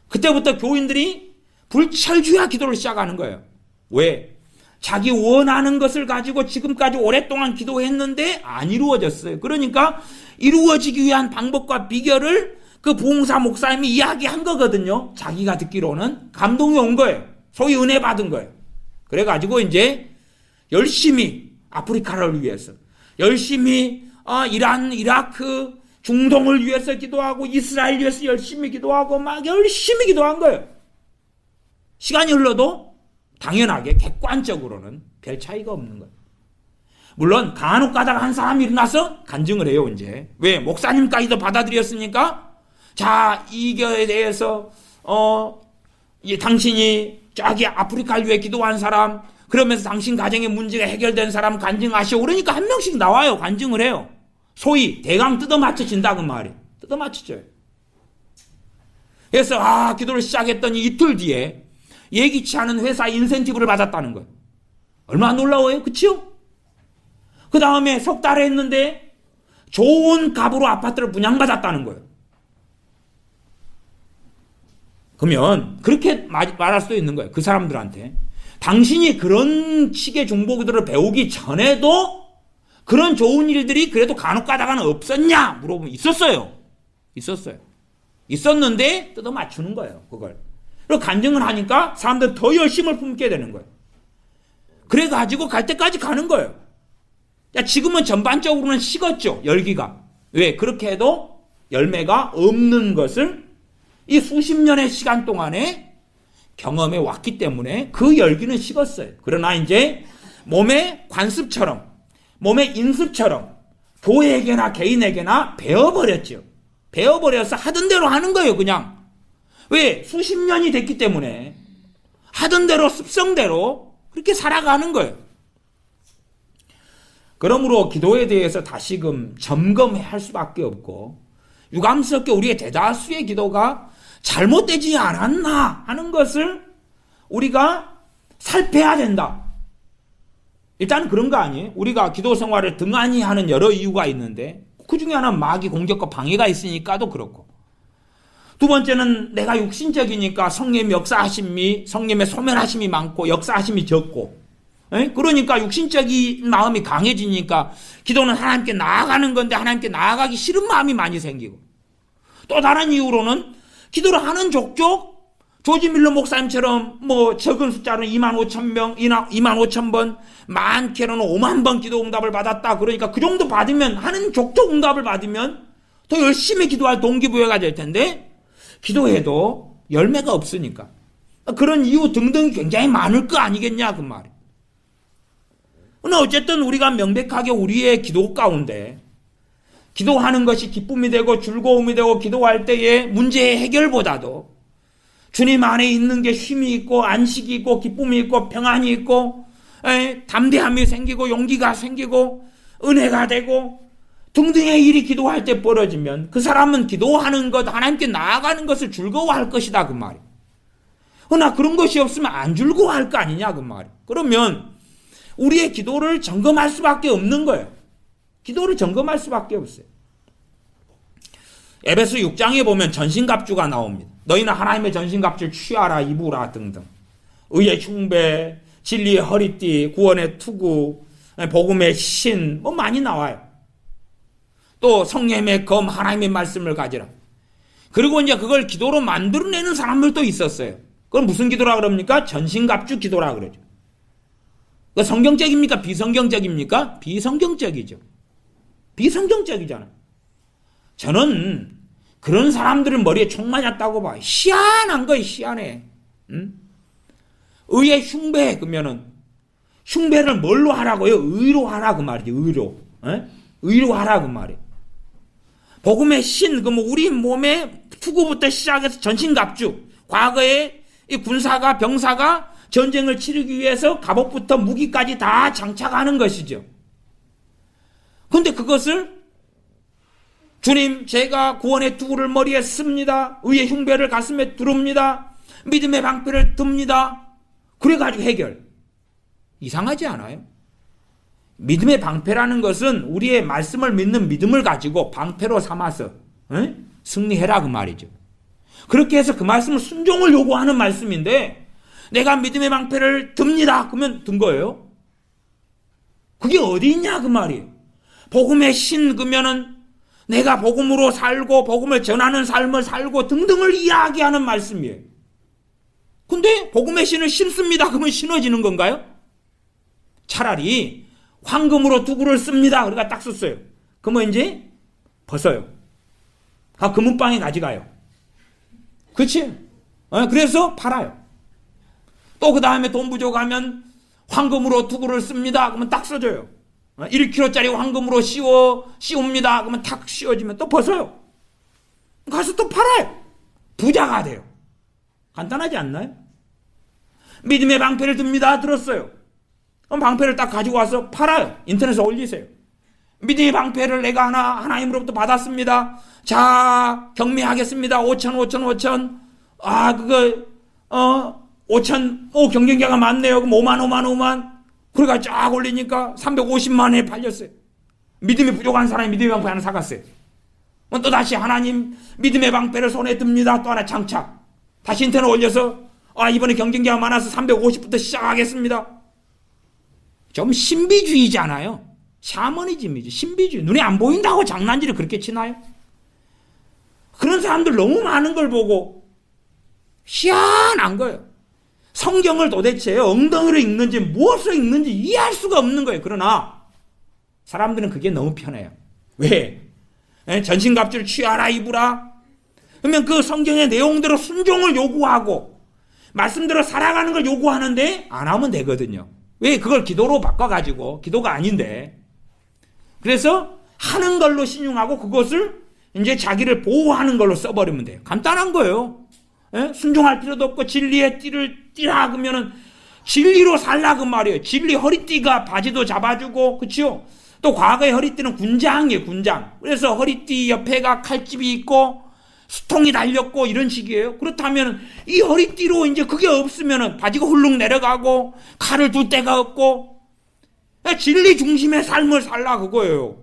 그때부터 교인들이 불철주야 기도를 시작하는 거예요. 왜? 자기 원하는 것을 가지고 지금까지 오랫동안 기도했는데 안 이루어졌어요. 그러니까 이루어지기 위한 방법과 비결을 그 부흥사 목사님이 이야기한 거거든요. 자기가 듣기로는 감동이 온 거예요. 소위 은혜 받은 거예요. 그래가지고 이제 열심히 아프리카를 위해서 열심히 이란, 이라크, 중동을 위해서 기도하고 이스라엘 위해서 열심히 기도하고 막 열심히 기도한 거예요. 시간이 흘러도 당연하게 객관적으로는 별 차이가 없는 거예요. 물론 간혹 가다가 한 사람이 일어나서 간증을 해요. 이제 왜? 목사님까지도 받아들였으니까 자 이거에 대해서 당신이 저기 아프리카를 위해 기도한 사람 그러면서 당신 가정의 문제가 해결된 사람 간증하시오. 그러니까 한 명씩 나와요. 간증을 해요. 소위 대강 뜯어맞춰진다 그 말이에요. 뜯어맞춰져요. 그래서 기도를 시작했더니 이틀 뒤에 예기치 않은 회사 인센티브를 받았다는 거예요. 얼마나 놀라워요. 그치요? 그 다음에 석 달 했는데 좋은 값으로 아파트를 분양받았다는 거예요. 그러면 그렇게 말할 수도 있는 거예요. 그 사람들한테. 당신이 그런 식의 중보기도를 배우기 전에도 그런 좋은 일들이 그래도 간혹 가다가는 없었냐? 물어보면 있었어요. 있었는데 뜯어 맞추는 거예요. 그걸. 그리고 간증을 하니까 사람들은 더 열심을 품게 되는 거예요. 그래가지고 갈 때까지 가는 거예요. 지금은 전반적으로는 식었죠. 열기가. 왜? 그렇게 해도 열매가 없는 것을 이 수십 년의 시간 동안에 경험해 왔기 때문에 그 열기는 식었어요. 그러나 이제 몸의 관습처럼 몸의 인습처럼 교회에게나 개인에게나 배워버렸죠. 배워버려서 하던 대로 하는 거예요. 그냥. 왜? 수십 년이 됐기 때문에 하던 대로 습성대로 그렇게 살아가는 거예요. 그러므로 기도에 대해서 다시금 점검할 수밖에 없고 유감스럽게 우리의 대다수의 기도가 잘못되지 않았나 하는 것을 우리가 살펴야 된다. 일단 그런 거 아니에요? 우리가 기도 생활을 등한히 하는 여러 이유가 있는데 그 중에 하나는 마귀 공격과 방해가 있으니까도 그렇고 두 번째는 내가 육신적이니까 성령의 역사하심이 성령의 소멸하심이 많고 역사하심이 적고 그러니까 육신적인 마음이 강해지니까 기도는 하나님께 나아가는 건데 하나님께 나아가기 싫은 마음이 많이 생기고 또 다른 이유로는 기도를 하는 족족 조지 밀러 목사님처럼 적은 숫자로 25,000명, 25,000번, 많게는 50,000번 기도 응답을 받았다. 그러니까 그 정도 받으면 하는 족족 응답을 받으면 더 열심히 기도할 동기부여가 될 텐데 기도해도 열매가 없으니까 그런 이유 등등이 굉장히 많을 거 아니겠냐 그 말이에요. 그러나 어쨌든 우리가 명백하게 우리의 기도 가운데 기도하는 것이 기쁨이 되고 즐거움이 되고 기도할 때의 문제의 해결보다도 주님 안에 있는 게 쉼이 있고 안식이 있고 기쁨이 있고 평안이 있고 담대함이 생기고 용기가 생기고 은혜가 되고 등등의 일이 기도할 때 벌어지면 그 사람은 기도하는 것 하나님께 나아가는 것을 즐거워할 것이다 그 말이에요. 그러나 그런 것이 없으면 안 즐거워할 거 아니냐 그 말이에요. 그러면 우리의 기도를 점검할 수밖에 없는 거예요. 기도를 점검할 수밖에 없어요. 에베소 6장에 보면 전신갑주가 나옵니다. 너희는 하나님의 전신갑주를 취하라 입으라 등등. 의의 흉배, 진리의 허리띠, 구원의 투구, 복음의 신 많이 나와요. 또 성령의 검 하나님의 말씀을 가지라. 그리고 이제 그걸 기도로 만들어내는 사람들도 있었어요. 그건 무슨 기도라 그럽니까? 전신갑주 기도라 그러죠. 그 성경적입니까? 비성경적입니까? 비성경적이죠. 비성경적이잖아요. 저는 그런 사람들은 머리에 총 맞았다고 봐요. 희한한 거예요. 희한해. 응? 의의 흉배 그러면은 흉배를 뭘로 하라고요? 의로 하라 그 말이죠. 의로. 에? 의로 하라 그 말이에요. 복음의 신, 그뭐 우리 몸의 투구부터 시작해서 전신갑주. 과거에 이 군사가 병사가 전쟁을 치르기 위해서 갑옷부터 무기까지 다 장착하는 것이죠. 그런데 그것을 주님, 제가 구원의 투구를 머리에 씁니다. 의의 흉배를 가슴에 두릅니다. 믿음의 방패를 듭니다. 그래가지고 해결. 이상하지 않아요? 믿음의 방패라는 것은 우리의 말씀을 믿는 믿음을 가지고 방패로 삼아서 승리해라 그 말이죠. 그렇게 해서 그 말씀을 순종을 요구하는 말씀인데 내가 믿음의 방패를 듭니다. 그러면 든 거예요. 그게 어디 있냐 그 말이에요. 복음의 신 그러면은 내가 복음으로 살고 복음을 전하는 삶을 살고 등등을 이야기하는 말씀이에요. 근데 복음의 신을 신습니다. 그러면 신어지는 건가요? 차라리 황금으로 투구를 씁니다. 그러니까 딱 썼어요. 그러면 이제 벗어요. 금은방에 가져가요. 그렇지? 그래서 팔아요. 또 그 다음에 돈 부족하면 황금으로 투구를 씁니다. 그러면 딱 써줘요. 1kg짜리 황금으로 씌웁니다. 그러면 탁 씌워지면 또 벗어요. 가서 또 팔아요. 부자가 돼요. 간단하지 않나요? 믿음의 방패를 듭니다. 들었어요. 그럼 방패를 딱 가지고 와서 팔아요. 인터넷에 올리세요. 믿음의 방패를 내가 하나님으로부터 받았습니다. 자, 경매하겠습니다. 5천. 5천, 경쟁자가 많네요. 그럼 5만. 그래가 쫙 올리니까 350만에 팔렸어요. 믿음이 부족한 사람이 믿음의 방패 하나 사갔어요. 또 다시 하나님 믿음의 방패를 손에 듭니다. 또 하나 장착. 다시 인터넷 올려서 이번에 경쟁자가 많아서 350부터 시작하겠습니다. 좀 신비주의잖아요. 샤머니즘이죠. 신비주의. 눈에 안 보인다고 장난질을 그렇게 치나요? 그런 사람들 너무 많은 걸 보고 희한한 거예요. 성경을 도대체 엉덩이로 읽는지 무엇으로 읽는지 이해할 수가 없는 거예요. 그러나 사람들은 그게 너무 편해요. 왜? 전신갑주를 취하라 입으라. 그러면 그 성경의 내용대로 순종을 요구하고 말씀대로 살아가는 걸 요구하는데 안 하면 되거든요. 왜? 그걸 기도로 바꿔가지고 기도가 아닌데. 그래서 하는 걸로 신용하고 그것을 이제 자기를 보호하는 걸로 써버리면 돼요. 간단한 거예요. 순종할 필요도 없고 진리의 띠를 띠라 그러면은 진리로 살라 그 말이에요. 진리 허리띠가 바지도 잡아주고 그렇죠? 또 과거의 허리띠는 군장이에요. 군장. 그래서 허리띠 옆에가 칼집이 있고 수통이 달렸고 이런 식이에요. 그렇다면 이 허리띠로 이제 그게 없으면은 바지가 훌룩 내려가고 칼을 둘 데가 없고 진리 중심의 삶을 살라 그거예요.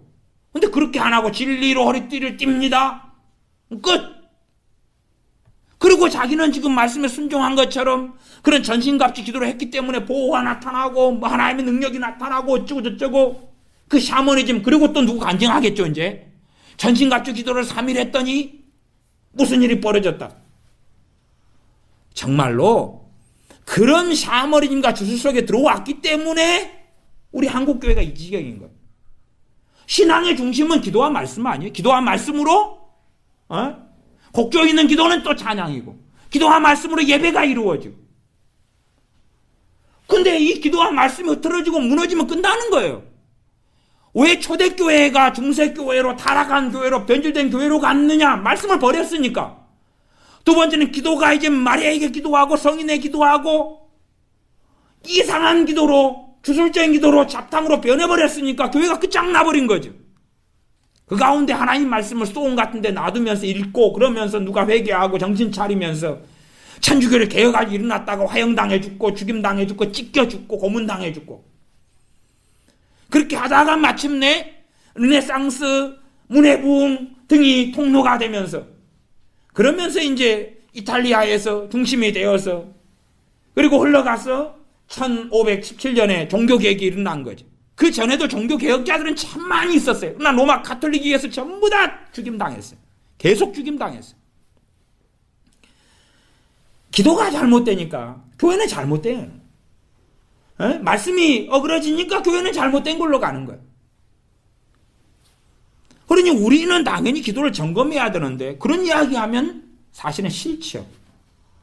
근데 그렇게 안 하고 진리로 허리띠를 띱니다. 끝. 그리고 자기는 지금 말씀에 순종한 것처럼 그런 전신갑주 기도를 했기 때문에 보호가 나타나고 하나님의 능력이 나타나고 어쩌고 저쩌고 그 샤머니즘. 그리고 또 누구 간증하겠죠. 이제 전신갑주 기도를 3일 했더니 무슨 일이 벌어졌다. 정말로 그런 샤머니즘과 주술 속에 들어왔기 때문에 우리 한국교회가 이 지경인 거예요. 신앙의 중심은 기도와 말씀 아니에요. 기도와 말씀으로 곡조 있는 기도는 또 찬양이고 기도와 말씀으로 예배가 이루어지고. 근데 이 기도와 말씀이 흐트러지고 무너지면 끝나는 거예요. 왜 초대교회가 중세교회로 타락한 교회로 변질된 교회로 갔느냐? 말씀을 버렸으니까. 두 번째는 기도가 이제 마리아에게 기도하고 성인에 기도하고 이상한 기도로 주술적인 기도로 잡탕으로 변해버렸으니까 교회가 끝장나버린 거죠. 그 가운데 하나님 말씀을 소음 같은 데 놔두면서 읽고 그러면서 누가 회개하고 정신 차리면서 천주교를 개혁하고 일어났다가 화형당해 죽고 죽임당해 죽고 찢겨 죽고 고문당해 죽고 그렇게 하다가 마침내 르네상스, 문해부흥 등이 통로가 되면서 그러면서 이제 이탈리아에서 중심이 되어서 그리고 흘러가서 1517년에 종교개혁이 일어난 거죠. 그 전에도 종교개혁자들은 참 많이 있었어요. 그러나 로마 가톨릭에서 전부 다 죽임당했어요. 계속 죽임당했어요. 기도가 잘못되니까 교회는 잘못돼요. 말씀이 어그러지니까 교회는 잘못된 걸로 가는 거예요. 그러니 우리는 당연히 기도를 점검해야 되는데 그런 이야기하면 사실은 싫죠.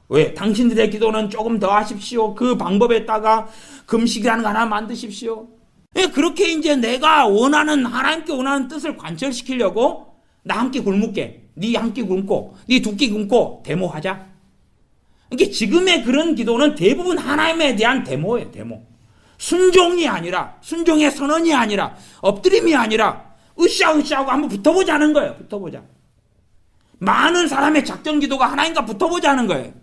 왜? 당신들의 기도는 조금 더 하십시오. 그 방법에다가 금식이라는 거 하나 만드십시오. 그렇게 이제 내가 원하는, 하나님께 원하는 뜻을 관철시키려고 나 한 끼 굶을게. 네 한 끼 굶고, 네 두 끼 굶고 데모하자. 그러니까 지금의 그런 기도는 대부분 하나님에 대한 데모예요. 데모. 순종이 아니라, 순종의 선언이 아니라, 엎드림이 아니라 으쌰으쌰하고 한번 붙어보자는 거예요. 붙어보자. 많은 사람의 작전 기도가 하나님과 붙어보자는 거예요.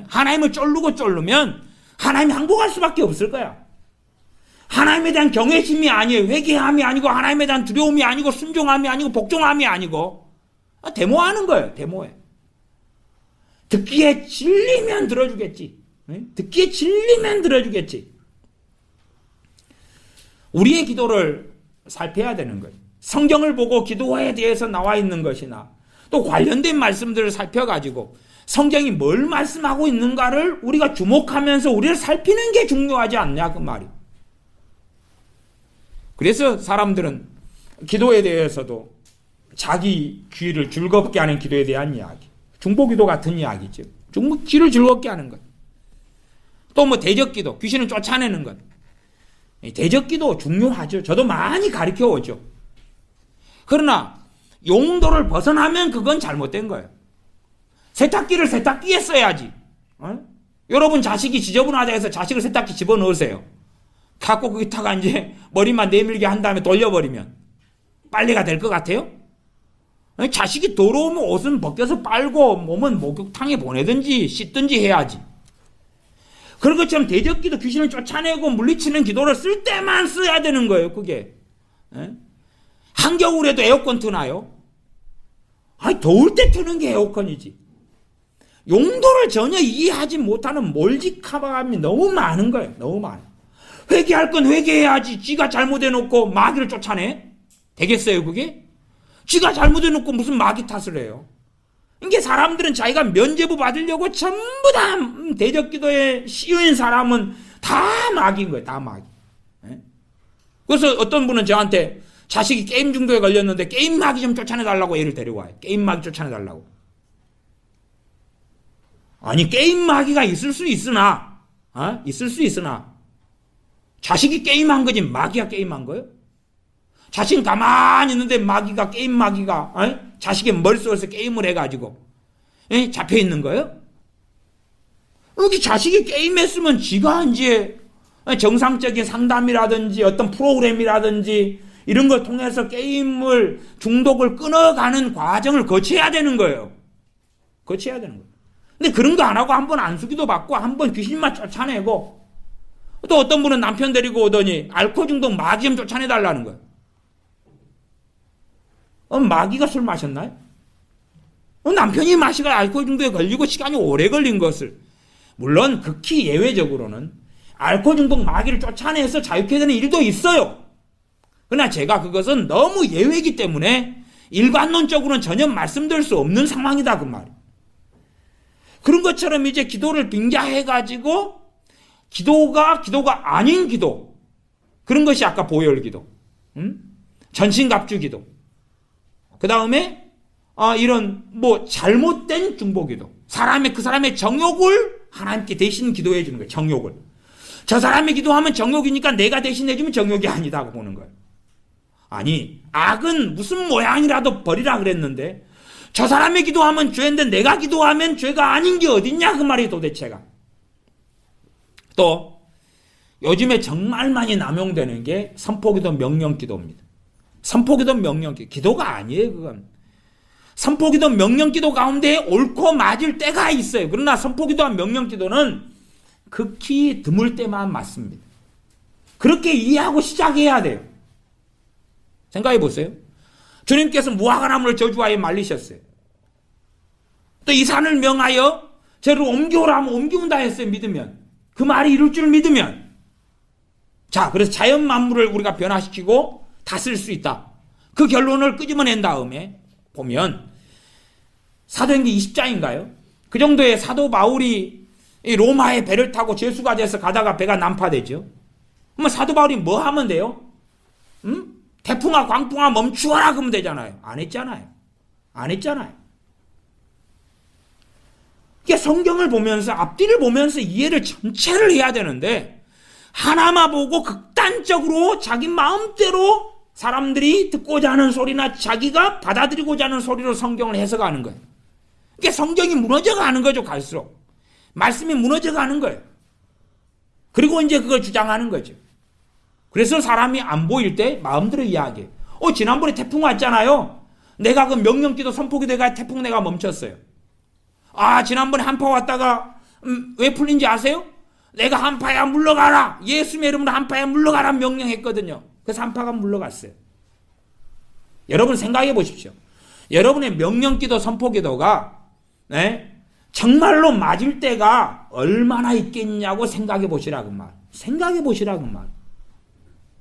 하나님을 쫄르면 하나님이 항복할 수밖에 없을 거야. 하나님에 대한 경외심이 아니에요. 회개함이 아니고 하나님에 대한 두려움이 아니고 순종함이 아니고 복종함이 아니고 데모하는 거예요. 데모해. 듣기에 질리면 들어주겠지. 듣기에 질리면 들어주겠지. 우리의 기도를 살펴야 되는 거예요. 성경을 보고 기도에 대해서 나와 있는 것이나 또 관련된 말씀들을 살펴가지고 성경이 뭘 말씀하고 있는가를 우리가 주목하면서 우리를 살피는 게 중요하지 않냐 그 말이. 그래서 사람들은 기도에 대해서도 자기 귀를 즐겁게 하는 기도에 대한 이야기, 중보기도 같은 이야기죠. 귀를 즐겁게 하는 것. 또 뭐 대적기도, 귀신을 쫓아내는 것. 대적기도 중요하죠. 저도 많이 가르쳐 오죠. 그러나 용도를 벗어나면 그건 잘못된 거예요. 세탁기를 세탁기에 써야지. 여러분 자식이 지저분하다 해서 자식을 세탁기 집어넣으세요. 갖고 거기다가 이제 머리만 내밀게 한 다음에 돌려버리면 빨래가 될 것 같아요? 자식이 더러우면 옷은 벗겨서 빨고 몸은 목욕탕에 보내든지 씻든지 해야지. 그런 것처럼 대적기도 귀신을 쫓아내고 물리치는 기도를 쓸 때만 써야 되는 거예요. 그게. 한겨울에도 에어컨 트나요? 아니 더울 때 트는 게 에어컨이지. 용도를 전혀 이해하지 못하는 몰직함이 너무 많은 거예요. 너무 많아요. 회개할 건 회개해야지. 쥐가 잘못해놓고 마귀를 쫓아내? 되겠어요 그게? 쥐가 잘못해놓고 무슨 마귀 탓을 해요? 이게 사람들은 자기가 면죄부 받으려고 전부 다 대적기도에 씌운 사람은 다 마귀인 거예요. 다 마귀. 그래서 어떤 분은 저한테 자식이 게임 중독에 걸렸는데 게임 마귀 좀 쫓아내달라고 애를 데려와요. 게임 마귀 쫓아내달라고. 아니 게임 마귀가 있을 수 있으나 자식이 게임한 거지 마귀가 게임한 거예요? 자식은 가만히 있는데 마귀가 게임 마귀가 자식의 머릿속에서 게임을 해가지고 잡혀있는 거예요? 여기 자식이 게임했으면 지가 이제 정상적인 상담이라든지 어떤 프로그램이라든지 이런 걸 통해서 게임을 중독을 끊어가는 과정을 거쳐야 되는 거예요. 거쳐야 되는 거예요. 근데 그런 거 안 하고 한번 안수기도 받고 한번 귀신만 쫓아내고 또 어떤 분은 남편 데리고 오더니 알코올 중독 마귀 좀 쫓아내달라는 거예요. 마귀가 술 마셨나요? 남편이 마시가 알코올 중독에 걸리고 시간이 오래 걸린 것을 물론 극히 예외적으로는 알코올 중독 마귀를 쫓아내서 자유케 되는 일도 있어요. 그러나 제가 그것은 너무 예외이기 때문에 일관론적으로는 전혀 말씀드릴 수 없는 상황이다 그 말이에요. 그런 것처럼 이제 기도를 빙자해가지고 기도가 아닌 기도 그런 것이 아까 보혈기도 전신갑주기도 그 다음에 이런 뭐 잘못된 중보기도 그 사람의 정욕을 하나님께 대신 기도해 주는 거예요. 정욕을 저 사람이 기도하면 정욕이니까 내가 대신해 주면 정욕이 아니다고 보는 거예요. 아니 악은 무슨 모양이라도 버리라 그랬는데 저 사람이 기도하면 죄인데 내가 기도하면 죄가 아닌 게 어딨냐 그 말이 도대체가. 또 요즘에 정말 많이 남용되는 게 선포기도 명령기도입니다. 선포기도 명령기도 기도가 아니에요 그건. 선포기도 명령기도 가운데 옳고 맞을 때가 있어요. 그러나 선포기도와 명령기도는 극히 드물 때만 맞습니다. 그렇게 이해하고 시작해야 돼요. 생각해 보세요. 주님께서 무화과나무를 저주하여 말리셨어요. 또 이 산을 명하여 저를 옮겨오라 하면 옮겨온다 했어요. 믿으면. 그 말이 이룰 줄 믿으면. 자, 그래서 자연 만물을 우리가 변화시키고 다스릴 수 있다. 그 결론을 끄집어낸 다음에 보면 사도행전 20장인가요? 그 정도의 사도 바울이 이 로마에 배를 타고 죄수가 돼서 가다가 배가 난파되죠. 그러면 사도 바울이 뭐 하면 돼요? 태풍아 광풍아 멈추어라 그러면 되잖아요. 안 했잖아요. 안 했잖아요. 이게 성경을 보면서 앞뒤를 보면서 이해를 전체를 해야 되는데 하나만 보고 극단적으로 자기 마음대로 사람들이 듣고자 하는 소리나 자기가 받아들이고자 하는 소리로 성경을 해석하는 거예요. 이게 성경이 무너져가는 거죠. 갈수록 말씀이 무너져가는 거예요. 그리고 이제 그걸 주장하는 거죠. 그래서 사람이 안 보일 때 마음대로 이야기해요. 지난번에 태풍 왔잖아요. 내가 그 명령기도 선포기도가 태풍 내가 멈췄어요. 지난번에 한파 왔다가 왜 풀린지 아세요? 내가 한파야 물러가라. 예수님의 이름으로 한파야 물러가라 명령했거든요. 그래서 한파가 물러갔어요. 여러분 생각해 보십시오. 여러분의 명령기도 선포기도가 정말로 맞을 때가 얼마나 있겠냐고 생각해 보시라고 말. 생각해 보시라고 말.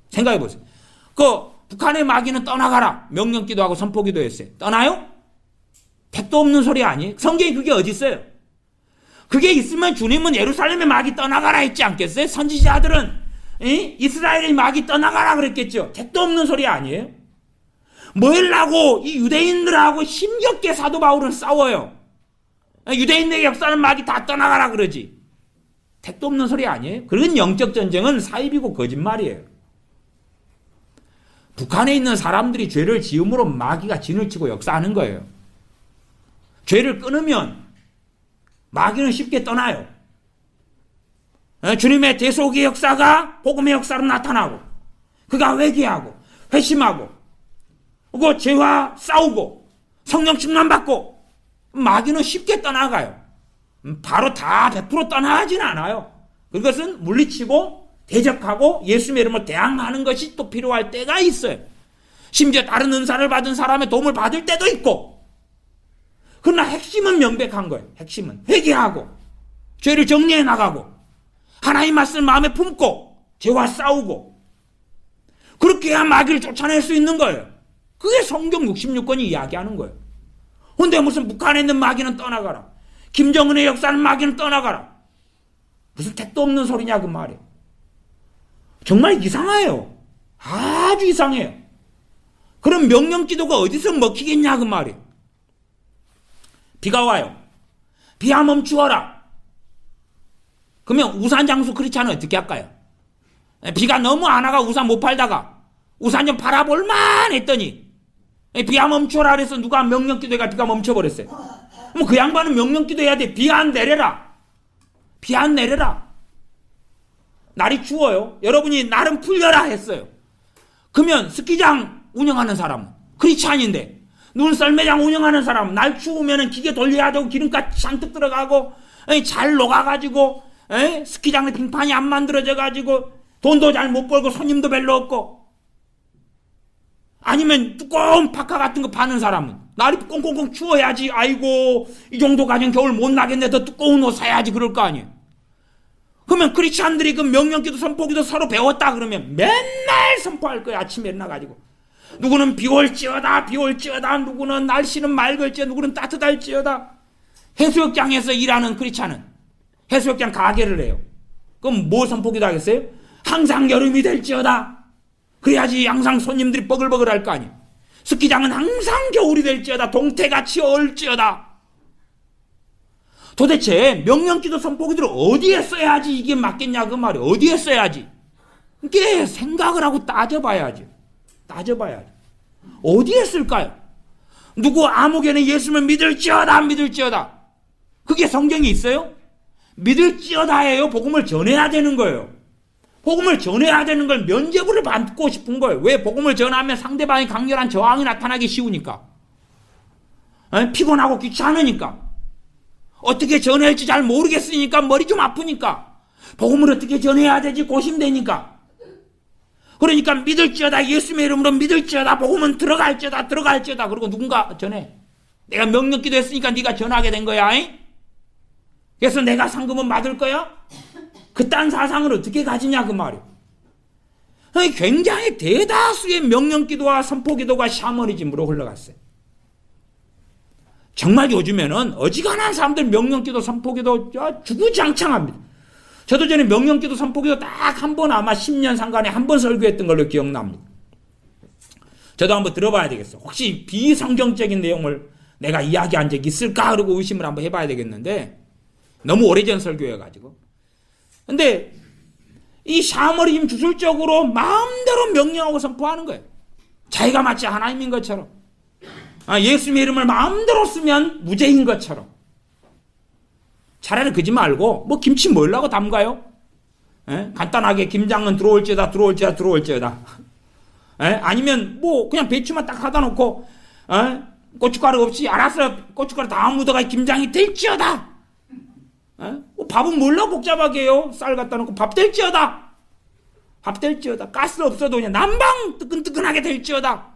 생각해 보세요. 북한의 마귀는 떠나가라 명령기도하고 선포기도했어요. 떠나요? 택도 없는 소리 아니에요? 성경에 그게 어디 있어요? 그게 있으면 주님은 예루살렘의 마귀 떠나가라 했지 않겠어요? 선지자들은 이스라엘의 마귀 떠나가라 그랬겠죠. 택도 없는 소리 아니에요? 뭐라고 이 유대인들하고 힘겹게 사도 바울은 싸워요. 유대인들의 역사는 마귀 다 떠나가라 그러지. 택도 없는 소리 아니에요? 그런 영적 전쟁은 사입이고 거짓말이에요. 북한에 있는 사람들이 죄를 지음으로 마귀가 진을 치고 역사하는 거예요. 죄를 끊으면 마귀는 쉽게 떠나요. 주님의 대속의 역사가 복음의 역사로 나타나고 그가 회개하고 회심하고 그 죄와 싸우고 성령 충만받고 마귀는 쉽게 떠나가요. 바로 다 100% 떠나가진 않아요. 그것은 물리치고 대적하고 예수님의 이름으로 대항하는 것이 또 필요할 때가 있어요. 심지어 다른 은사를 받은 사람의 도움을 받을 때도 있고. 그러나 핵심은 명백한 거예요. 핵심은 회개하고 죄를 정리해 나가고 하나님 말씀을 마음에 품고 죄와 싸우고 그렇게 해야 마귀를 쫓아낼 수 있는 거예요. 그게 성경 66권이 이야기하는 거예요. 근데 무슨 북한에 있는 마귀는 떠나가라. 김정은의 역사는 마귀는 떠나가라. 무슨 택도 없는 소리냐 그 말이에요. 정말 이상해요. 아주 이상해요. 그럼 명령기도가 어디서 먹히겠냐 그 말이에요. 비가 와요. 비야 멈추어라. 그러면 우산 장수 크리스찬은 어떻게 할까요? 비가 너무 안 와가 우산 못 팔다가 우산 좀 팔아볼만 했더니 비야 멈추어라 그래서 누가 명령기도가 비가 멈춰버렸어요. 그럼 그 양반은 명령기도 해야 돼. 비 안 내려라. 비 안 내려라. 날이 추워요. 여러분이 날은 풀려라 했어요. 그러면 스키장 운영하는 사람은 크리스찬인데 눈썰매장 운영하는 사람은 날 추우면 기계 돌려야 되고 기름값 잔뜩 들어가고 잘 녹아가지고 스키장에 빙판이 안 만들어져가지고 돈도 잘 못 벌고 손님도 별로 없고 아니면 두꺼운 파카 같은 거 파는 사람은 날이 꽁꽁꽁 추워야지 아이고 이 정도까지는 겨울 못 나겠네 더 두꺼운 옷 사야지 그럴 거 아니에요. 그러면 크리스찬들이 그 명령기도 선포기도 서로 배웠다 그러면 맨날 선포할 거야. 아침에 일어나가지고 누구는 비올지어다 비올지어다 누구는 날씨는 맑을지어다 누구는 따뜻할지어다. 해수욕장에서 일하는 크리스찬은 해수욕장 가게를 해요. 그럼 뭐 선포기도 하겠어요? 항상 여름이 될지어다. 그래야지 항상 손님들이 버글버글 할 거 아니에요. 스키장은 항상 겨울이 될지어다 동태같이 얼지어다. 도대체 명령기도 선포기도를 어디에 써야지 이게 맞겠냐 그 말이에요. 어디에 써야지. 이게 생각을 하고 따져봐야지. 따져봐야지. 어디에 쓸까요? 누구 아무개는 예수를 믿을지어다 안 믿을지어다. 그게 성경이 있어요? 믿을지어다예요. 복음을 전해야 되는 거예요. 복음을 전해야 되는 걸 면죄부를 받고 싶은 거예요. 왜? 복음을 전하면 상대방의 강렬한 저항이 나타나기 쉬우니까. 피곤하고 귀찮으니까. 어떻게 전해야 할지 잘 모르겠으니까 머리 좀 아프니까. 복음을 어떻게 전해야 되지 고심되니까. 그러니까 믿을지어다 예수님의 이름으로 믿을지어다 복음은 들어갈지어다 들어갈지어다. 그리고 누군가 전해. 내가 명령기도 했으니까 네가 전하게 된 거야. 그래서 내가 상금은 받을 거야? 그딴 사상을 어떻게 가지냐 그 말이에요. 굉장히 대다수의 명령기도와 선포기도가 샤머니즘으로 흘러갔어요. 정말 요즘에는 어지간한 사람들 명령기도 선포기도 주구장창합니다. 저도 전에 명령기도 선포기도 딱 한 번 아마 10년 상간에 한 번 설교했던 걸로 기억납니다. 저도 한번 들어봐야 되겠어. 혹시 비성경적인 내용을 내가 이야기한 적이 있을까? 그러고 의심을 한번 해봐야 되겠는데 너무 오래전 설교여가지고. 근데 이 샤머리즘 주술적으로 마음대로 명령하고 선포하는 거예요. 자기가 마치 하나님인 것처럼. 예수님의 이름을 마음대로 쓰면 무죄인 것처럼. 차라리 그러지 말고 뭐 김치 먹으려고 담가요? 간단하게 김장은 들어올지어다. 아니면 뭐 그냥 배추만 딱 하다 놓고 고춧가루 없이 알았어 고춧가루 다 묻어가 김장이 될지어다. 밥은 뭘로 복잡하게 해요? 쌀 갖다 놓고 밥 될지어다. 가스 없어도 그냥 난방 뜨끈뜨끈하게 될지어다.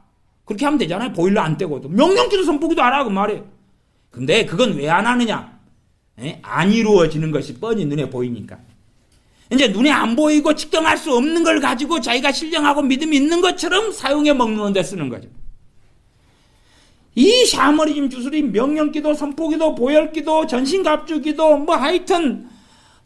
그렇게 하면 되잖아요. 보일러 안 떼고도. 명령기도 선포기도 안 하고 말이에요. 근데 그건 왜 안 하느냐? 안 이루어지는 것이 뻔히 눈에 보이니까. 이제 눈에 안 보이고 측정할 수 없는 걸 가지고 자기가 신령하고 믿음이 있는 것처럼 사용해 먹는 데 쓰는 거죠. 이 샤머니즘 주술이 명령기도, 선포기도, 보혈기도, 전신갑주기도 뭐 하여튼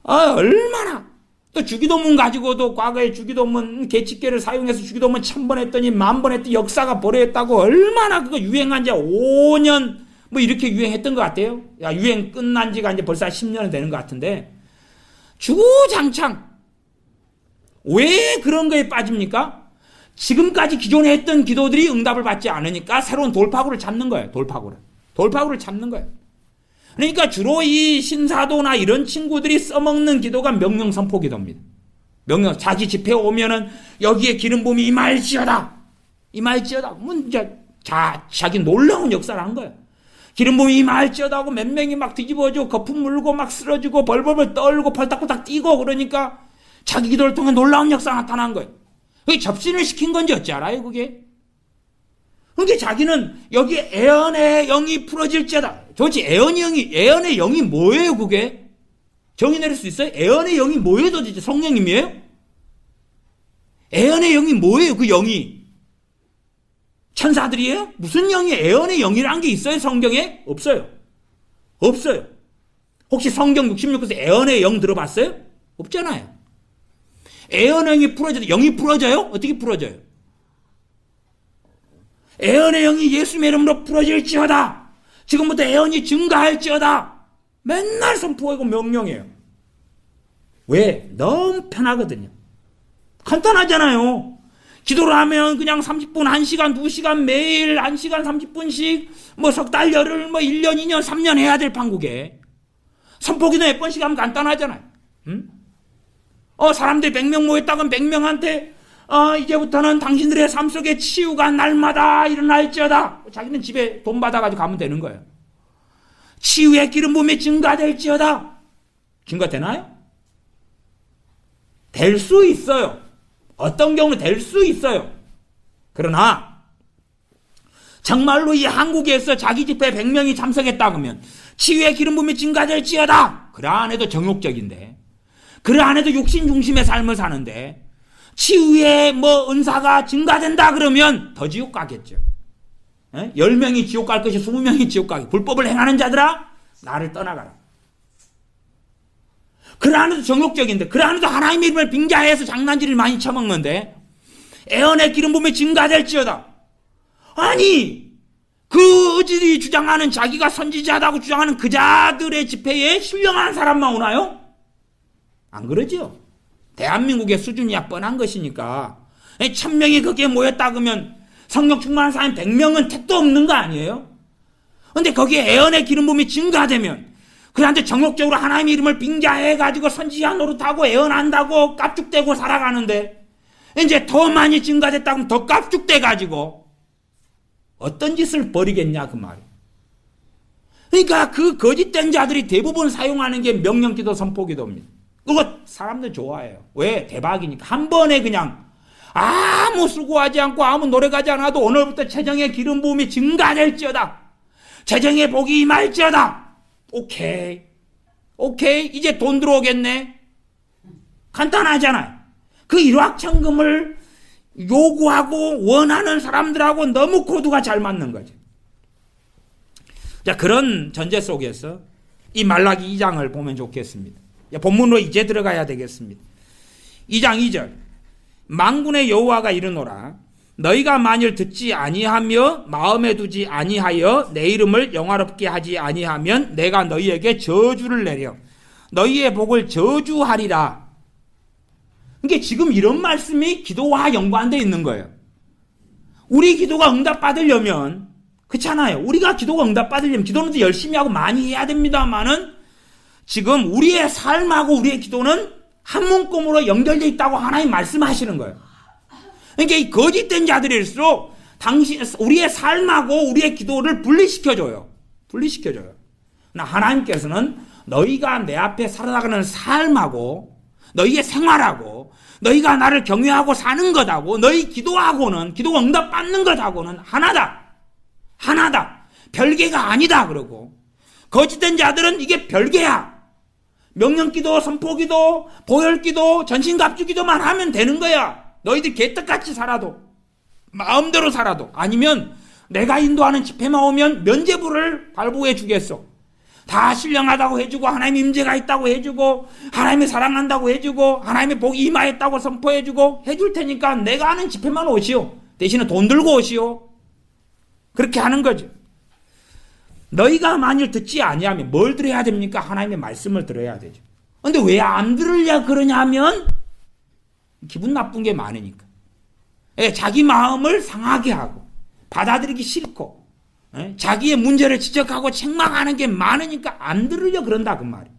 얼마나 또 주기도문 가지고도 과거에 주기도문 계칙계를 사용해서 주기도문 1000번 했더니 10,000번 했더니 역사가 버려했다고 얼마나 그거 유행한 지 5년 뭐 이렇게 유행했던 것 같아요. 유행 끝난 지가 이제 벌써 10년이 되는 것 같은데 주구장창 왜 그런 거에 빠집니까? 지금까지 기존에 했던 기도들이 응답을 받지 않으니까 새로운 돌파구를 찾는 거예요. 돌파구를 찾는 거예요. 그러니까 주로 이 신사도나 이런 친구들이 써먹는 기도가 명령 선포 기도입니다. 명령 자기 집회에 오면은 여기에 기름 부음이 임할지어다. 자기 놀라운 역사를 한 거예요. 기름 부음이 임할지어다 하고 몇 명이 막 뒤집어지고 거품 물고 막 쓰러지고 벌벌벌 떨고 펄딱펄딱 뛰고 그러니까 자기 기도를 통해 놀라운 역사가 나타난 거예요. 그게 접신을 시킨 건지 어찌 알아요, 그게? 그러니까 자기는 여기 애언의 영이 풀어질지어다. 도대체 애언의 영이 뭐예요, 그게? 정의 내릴 수 있어요? 애언의 영이 뭐예요, 도대체? 성령님이에요? 애언의 영이 뭐예요, 그 영이? 천사들이에요? 무슨 영이 애언의 영이라는 게 있어요, 성경에? 없어요. 혹시 성경 66에서 애언의 영 들어봤어요? 없잖아요. 애언의 영이 풀어져도 영이 풀어져요? 어떻게 풀어져요? 애언의 영이 예수님의 이름으로 풀어질지어다. 지금부터 애언이 증가할지어다. 맨날 선포하고 명령해요. 왜? 너무 편하거든요. 간단하잖아요. 기도를 하면 그냥 30분, 1시간, 2시간 매일 1시간 30분씩 뭐 석 달, 열흘, 뭐 1년, 2년, 3년 해야 될 판국에 선포기도 몇 번씩 하면 간단하잖아요. 사람들이 100명 모였다면 100명한테 이제부터는 당신들의 삶 속에 치유가 날마다 일어날지어다. 자기는 집에 돈 받아가지고 가면 되는 거예요. 치유의 기름 부음이 증가될지어다. 증가되나요? 될 수 있어요. 어떤 경우는 될 수 있어요. 그러나 정말로 이 한국에서 자기 집회에 100명이 참석했다 그러면 치유의 기름 부음이 증가될지어다. 그래 안 해도 정욕적인데 그래 안 해도 육신 중심의 삶을 사는데 치유의 뭐 은사가 증가된다 그러면 더 지옥 가겠죠. 10명이 지옥 갈 것이 20명이 지옥 가겠죠. 불법을 행하는 자들아 나를 떠나가라. 그래 안 해도 정욕적인데 그래 안 해도 하나님의 이름을 빙자해서 장난질을 많이 쳐먹는데 애언의 기름 부음이 증가될지어다. 아니 그들이 주장하는 자기가 선지자다고 주장하는 그 자들의 집회에 신령한 사람만 오나요? 안 그러죠. 대한민국의 수준이야 뻔한 것이니까 1000명이 거기에 모였다 그러면 성령 충만한 사람이 100명은 택도 없는 거 아니에요? 근데 거기에 애언의 기름 부음이 증가되면 그한테 정욕적으로 하나님의 이름을 빙자해가지고 선지자 노릇하고 애언한다고 깝죽대고 살아가는데 이제 더 많이 증가됐다 그러면 더 깝죽대가지고 어떤 짓을 벌이겠냐 그 말이에요. 그러니까 그 거짓된 자들이 대부분 사용하는 게 명령기도 선포기도입니다. 그거 사람들 좋아해요. 왜? 대박이니까. 한 번에 그냥 아무 수고하지 않고 아무 노력하지 않아도 오늘부터 재정의 기름 부음이 증가될지어다. 재정의 복이 임할지어다. 오케이. 이제 돈 들어오겠네. 간단하잖아요. 그 일확천금을 요구하고 원하는 사람들하고 너무 코드가 잘 맞는 거죠. 자, 그런 전제 속에서 이 말라기 2장을 보면 좋겠습니다. 본문으로 이제 들어가야 되겠습니다. 2장 2절. 만군의 여호와가 이르노라. 너희가 만일 듣지 아니하며 마음에 두지 아니하여 내 이름을 영화롭게 하지 아니하면 내가 너희에게 저주를 내려 너희의 복을 저주하리라. 그러니까 지금 이런 말씀이 기도와 연관되어 있는 거예요. 우리 기도가 응답받으려면, 그렇잖아요. 우리가 기도가 응답받으려면 기도는 또 열심히 하고 많이 해야 됩니다만은 지금 우리의 삶하고 우리의 기도는 한 문구로 연결되어 있다고 하나님 말씀하시는 거예요. 그러니까 이 거짓된 자들일수록 우리의 삶하고 우리의 기도를 분리시켜줘요. 분리시켜줘요. 하나님께서는 너희가 내 앞에 살아나가는 삶하고 너희의 생활하고 너희가 나를 경외하고 사는 것하고 너희 기도하고는, 기도가 응답받는 것하고는 하나다. 하나다. 별개가 아니다. 그러고 거짓된 자들은 이게 별개야. 명령기도, 선포기도, 보혈기도, 전신갑주기도만 하면 되는 거야. 너희들 개떡같이 살아도, 마음대로 살아도, 아니면 내가 인도하는 집회만 오면 면죄부를 발부해 주겠소. 다 신령하다고 해주고 하나님의 임재가 있다고 해주고 하나님의 사랑한다고 해주고 하나님의 복이 임하였다고 선포해주고 해줄 테니까 내가 하는 집회만 오시오. 대신에 돈 들고 오시오. 그렇게 하는 거죠. 너희가 만일 듣지 아니하면 뭘 들어야 됩니까? 하나님의 말씀을 들어야 되죠. 근데 왜 안 들으려 그러냐면 기분 나쁜 게 많으니까. 자기 마음을 상하게 하고 받아들이기 싫고 자기의 문제를 지적하고 책망하는 게 많으니까 안 들으려 그런다 그 말이에요.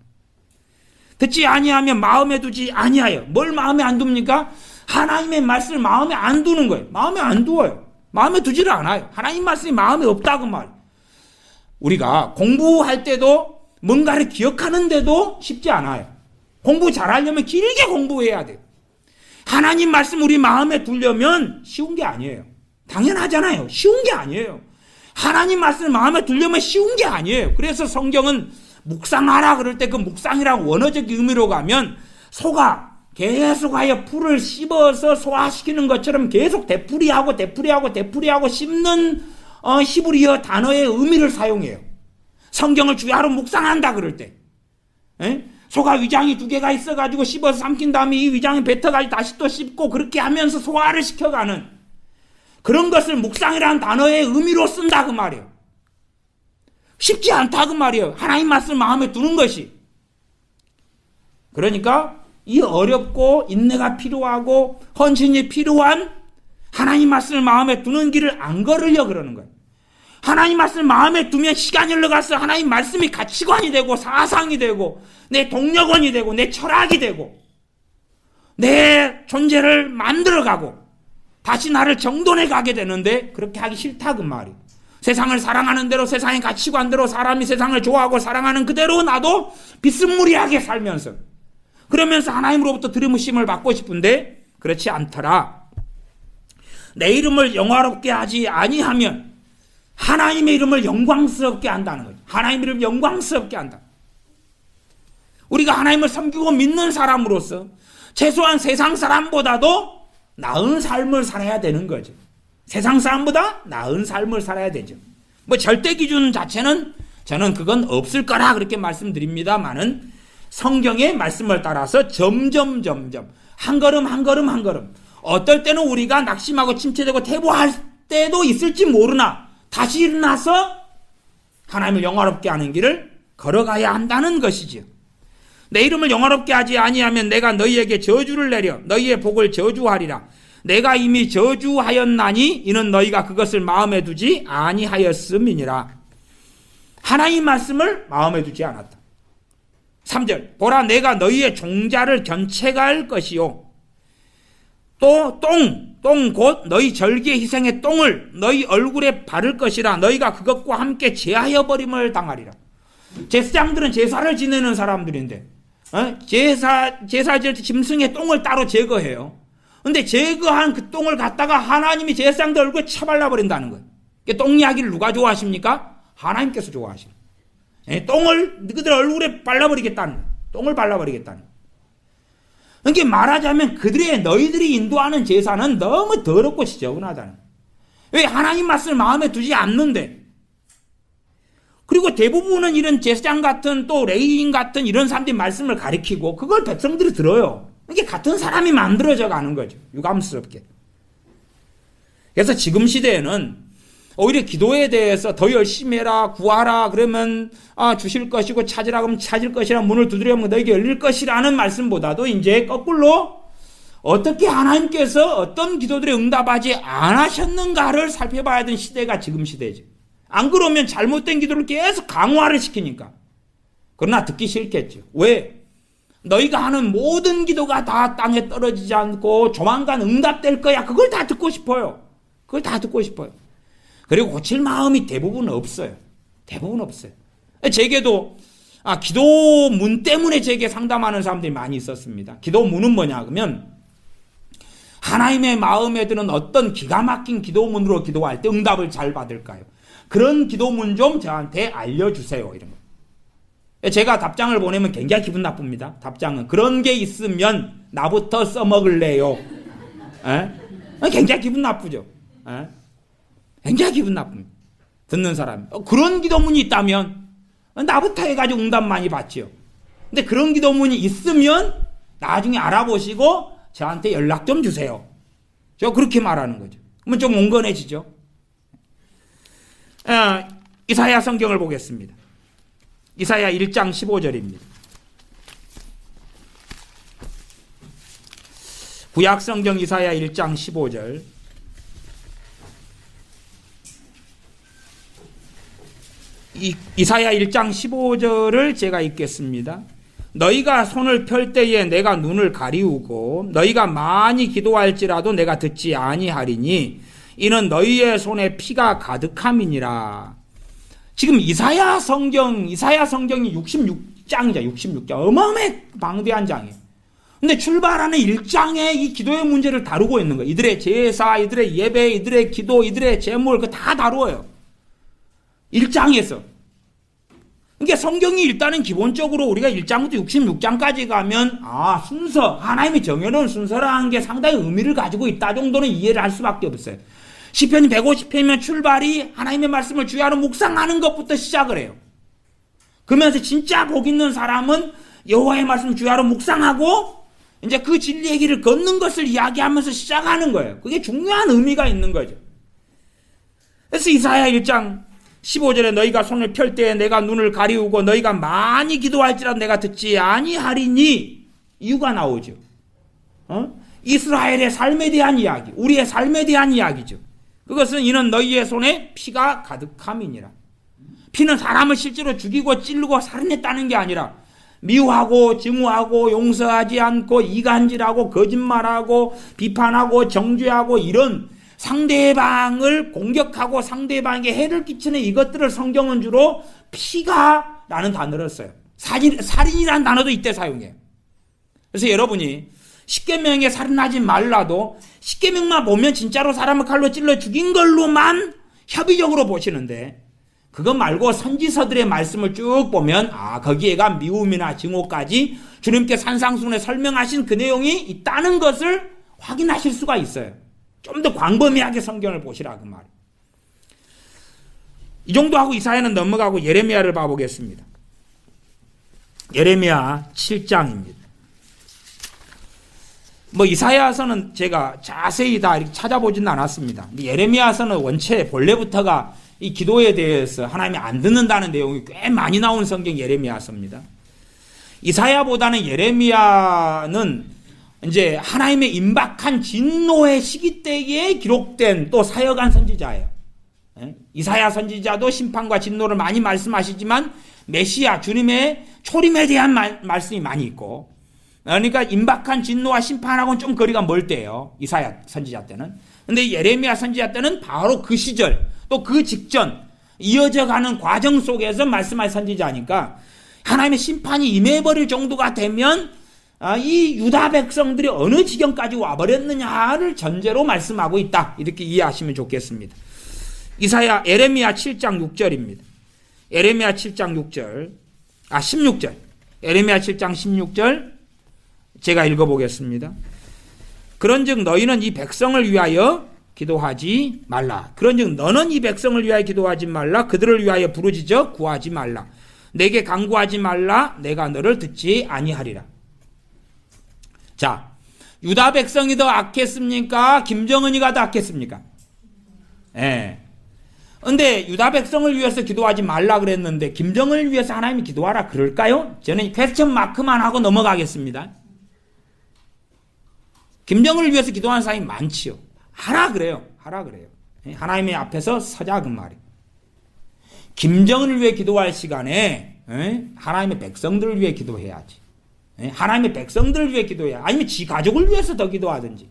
듣지 아니하면 마음에 두지 아니하여. 뭘 마음에 안 둡니까? 하나님의 말씀을 마음에 안 두는 거예요. 마음에 안 두어요. 마음에 두지를 않아요. 하나님 말씀이 마음에 없다 그 말이에요. 우리가 공부할 때도 뭔가를 기억하는데도 쉽지 않아요. 공부 잘하려면 길게 공부해야 돼요. 하나님 말씀 우리 마음에 두려면 쉬운 게 아니에요. 당연하잖아요. 쉬운 게 아니에요. 하나님 말씀을 마음에 두려면 쉬운 게 아니에요. 그래서 성경은 묵상하라 그럴 때 그 묵상이랑 원어적 의미로 가면 소가 계속하여 풀을 씹어서 소화시키는 것처럼 계속 되풀이하고 씹는 히브리어 단어의 의미를 사용해요. 성경을 주야로 묵상한다 그럴 때 소가 위장이 2개가 있어가지고 씹어서 삼킨 다음에 이 위장이 뱉어가지고 다시 또 씹고 그렇게 하면서 소화를 시켜가는 그런 것을 묵상이라는 단어의 의미로 쓴다 그 말이에요. 쉽지 않다 그 말이에요. 하나님 말씀을 마음에 두는 것이. 그러니까 이 어렵고 인내가 필요하고 헌신이 필요한 하나님 말씀을 마음에 두는 길을 안 걸으려 그러는 거예요. 하나님 말씀을 마음에 두면 시간이 흘러가서 하나님 말씀이 가치관이 되고 사상이 되고 내 동력원이 되고 내 철학이 되고 내 존재를 만들어가고 다시 나를 정돈해 가게 되는데 그렇게 하기 싫다 그 말이에요. 세상을 사랑하는 대로 세상의 가치관대로 사람이 세상을 좋아하고 사랑하는 그대로 나도 비스무리하게 살면서 그러면서 하나님으로부터 들으심을 받고 싶은데 그렇지 않더라. 내 이름을 영화롭게 하지 아니하면 하나님의 이름을 영광스럽게 한다는 거죠. 하나님의 이름을 영광스럽게 한다. 우리가 하나님을 섬기고 믿는 사람으로서 최소한 세상 사람보다도 나은 삶을 살아야 되는 거죠. 세상 사람보다 나은 삶을 살아야 되죠. 뭐 절대 기준 자체는 저는 그건 없을 거라 그렇게 말씀드립니다만은 성경의 말씀을 따라서 점점 한 걸음 어떨 때는 우리가 낙심하고 침체되고 퇴보할 때도 있을지 모르나 다시 일어나서 하나님을 영화롭게 하는 길을 걸어가야 한다는 것이지요. 내 이름을 영화롭게 하지 아니하면 내가 너희에게 저주를 내려 너희의 복을 저주하리라. 내가 이미 저주하였나니 이는 너희가 그것을 마음에 두지 아니하였음이니라. 하나님 말씀을 마음에 두지 않았다. 3절 보라 내가 너희의 종자를 견책할 것이요 또 똥 곧 너희 절기의 희생의 똥을 너희 얼굴에 바를 것이라. 너희가 그것과 함께 제하여 버림을 당하리라. 제사장들은 제사를 지내는 사람들인데 제사 지을 때 짐승의 똥을 따로 제거해요. 근데 제거한 그 똥을 갖다가 하나님이 제사장들 얼굴에 쳐발라 버린다는 거예요. 똥 이야기를 누가 좋아하십니까? 하나님께서 좋아하십니다. 똥을 그들 얼굴에 발라버리겠다는 거예요. 똥을 발라버리겠다는 거예요. 그러니까 말하자면 너희들이 인도하는 제사는 너무 더럽고 지저분하다는 거예요. 왜 하나님 말씀을 마음에 두지 않는데. 그리고 그리고 대부분은 이런 제사장 같은 또 레위인 같은 이런 사람들이 말씀을 가리키고 그걸 백성들이 들어요. 이게 같은 사람이 만들어져 가는 거죠. 유감스럽게. 그래서 지금 시대에는 오히려 기도에 대해서 더 열심히 해라, 구하라 그러면 주실 것이고 찾으라 그러면 찾을 것이라, 문을 두드리면 너에게 열릴 것이라는 말씀보다도 이제 거꾸로 어떻게 하나님께서 어떤 기도들에 응답하지 않으셨는가를 살펴봐야 되는 시대가 지금 시대죠. 안 그러면 잘못된 기도를 계속 강화를 시키니까. 그러나 듣기 싫겠죠. 왜? 너희가 하는 모든 기도가 다 땅에 떨어지지 않고 조만간 응답될 거야. 그걸 다 듣고 싶어요. 그걸 다 듣고 싶어요. 그리고 고칠 마음이 대부분 없어요. 대부분 없어요. 제게도 기도문 때문에 제게 상담하는 사람들이 많이 있었습니다. 기도문은 뭐냐 그러면 하나님의 마음에 드는 어떤 기가 막힌 기도문으로 기도할 때 응답을 잘 받을까요? 그런 기도문 좀 저한테 알려주세요. 이런 거. 제가 답장을 보내면 굉장히 기분 나쁩니다. 답장은 그런 게 있으면 나부터 써먹을래요. 굉장히 기분 나쁘죠. 굉장히 기분 나쁩니다. 듣는 사람이. 그런 기도문이 있다면 나부터 해가지고 응답 많이 받죠. 근데 그런 기도문이 있으면 나중에 알아보시고 저한테 연락 좀 주세요. 저 그렇게 말하는 거죠. 그러면 좀 온건해지죠. 이사야 성경을 보겠습니다. 이사야 1장 15절입니다. 구약 성경 이사야 1장 15절. 이사야 1장 15절을 제가 읽겠습니다. 너희가 손을 펼 때에 내가 눈을 가리우고 너희가 많이 기도할지라도 내가 듣지 아니하리니 이는 너희의 손에 피가 가득함이니라. 지금 이사야 성경이 66장이죠. 66장. 어마어마하게 방대한 장이에요. 근데 출발하는 1장에 이 기도의 문제를 다루고 있는 거예요. 이들의 제사, 이들의 예배, 이들의 기도, 이들의 제물, 그거 다 다루어요. 1장에서. 그러니까 성경이 일단은 기본적으로 우리가 1장부터 66장까지 가면 순서, 하나님이 정해놓은 순서라는 게 상당히 의미를 가지고 있다 정도는 이해를 할 수밖에 없어요. 시편 150편이면 출발이 하나님의 말씀을 주야로 묵상하는 것부터 시작을 해요. 그러면서 진짜 복 있는 사람은 여호와의 말씀 주야로 묵상하고 이제 그 진리의 길을 걷는 것을 이야기하면서 시작하는 거예요. 그게 중요한 의미가 있는 거죠. 그래서 이사야 1장 15절에 너희가 손을 펼 때에 내가 눈을 가리우고 너희가 많이 기도할지라도 내가 듣지 아니하리니 이유가 나오죠. 이스라엘의 삶에 대한 이야기, 우리의 삶에 대한 이야기죠. 그것은 이는 너희의 손에 피가 가득함이니라. 피는 사람을 실제로 죽이고 찌르고 살인했다는 게 아니라 미워하고 증오하고 용서하지 않고 이간질하고 거짓말하고 비판하고 정죄하고 이런 상대방을 공격하고 상대방에게 해를 끼치는 이것들을 성경은 주로 피가 라는 단어를 써요. 살인이라는 단어도 이때 사용해요. 그래서 여러분이 십계명에 살인하지 말라도 십계명만 보면 진짜로 사람을 칼로 찔러 죽인 걸로만 협의적으로 보시는데 그것 말고 선지서들의 말씀을 쭉 보면 거기에가 미움이나 증오까지 주님께 산상순에 설명하신 그 내용이 있다는 것을 확인하실 수가 있어요. 좀 더 광범위하게 성경을 보시라 그 말. 이 정도 하고 이사야는 넘어가고 예레미야를 봐보겠습니다. 예레미야 7장입니다. 이사야서는 제가 자세히 다 이렇게 찾아보지는 않았습니다. 예레미야서는 원체 본래부터가 이 기도에 대해서 하나님이 안 듣는다는 내용이 꽤 많이 나온 성경 예레미야서입니다. 이사야보다는 예레미야는 이제 하나님의 임박한 진노의 시기 때에 기록된 또 사역한 선지자예요. 이사야 선지자도 심판과 진노를 많이 말씀하시지만 메시아 주님의 초림에 대한 말씀이 많이 있고, 그러니까 임박한 진노와 심판하고는 좀 거리가 멀 때예요. 이사야 선지자 때는. 근데 예레미야 선지자 때는 바로 그 시절 또 그 직전 이어져 가는 과정 속에서 말씀할 선지자니까 하나님의 심판이 임해버릴 정도가 되면 이 유다 백성들이 어느 지경까지 와버렸느냐를 전제로 말씀하고 있다. 이렇게 이해하시면 좋겠습니다. 예레미야 7장 6절입니다. 예레미야 7장 6절. 16절. 예레미야 7장 16절. 제가 읽어보겠습니다. 그런즉 너희는 이 백성을 위하여 기도하지 말라. 그런즉 너는 이 백성을 위하여 기도하지 말라. 그들을 위하여 부르짖어 구하지 말라. 내게 간구하지 말라. 내가 너를 듣지 아니하리라. 자, 유다 백성이 더 악했습니까? 김정은이가 더 악했습니까? 예. 근데 유다 백성을 위해서 기도하지 말라 그랬는데 김정은을 위해서 하나님이 기도하라 그럴까요? 저는 퀘스천 마크만 하고 넘어가겠습니다. 김정은을 위해서 기도하는 사람이 많지요. 하라 그래요. 하라 그래요. 하나님의 앞에서 서자 그 말이에요. 김정은을 위해 기도할 시간에 하나님의 백성들을 위해 기도해야지. 하나님의 백성들을 위해 기도해야, 아니면 지 가족을 위해서 더 기도하든지.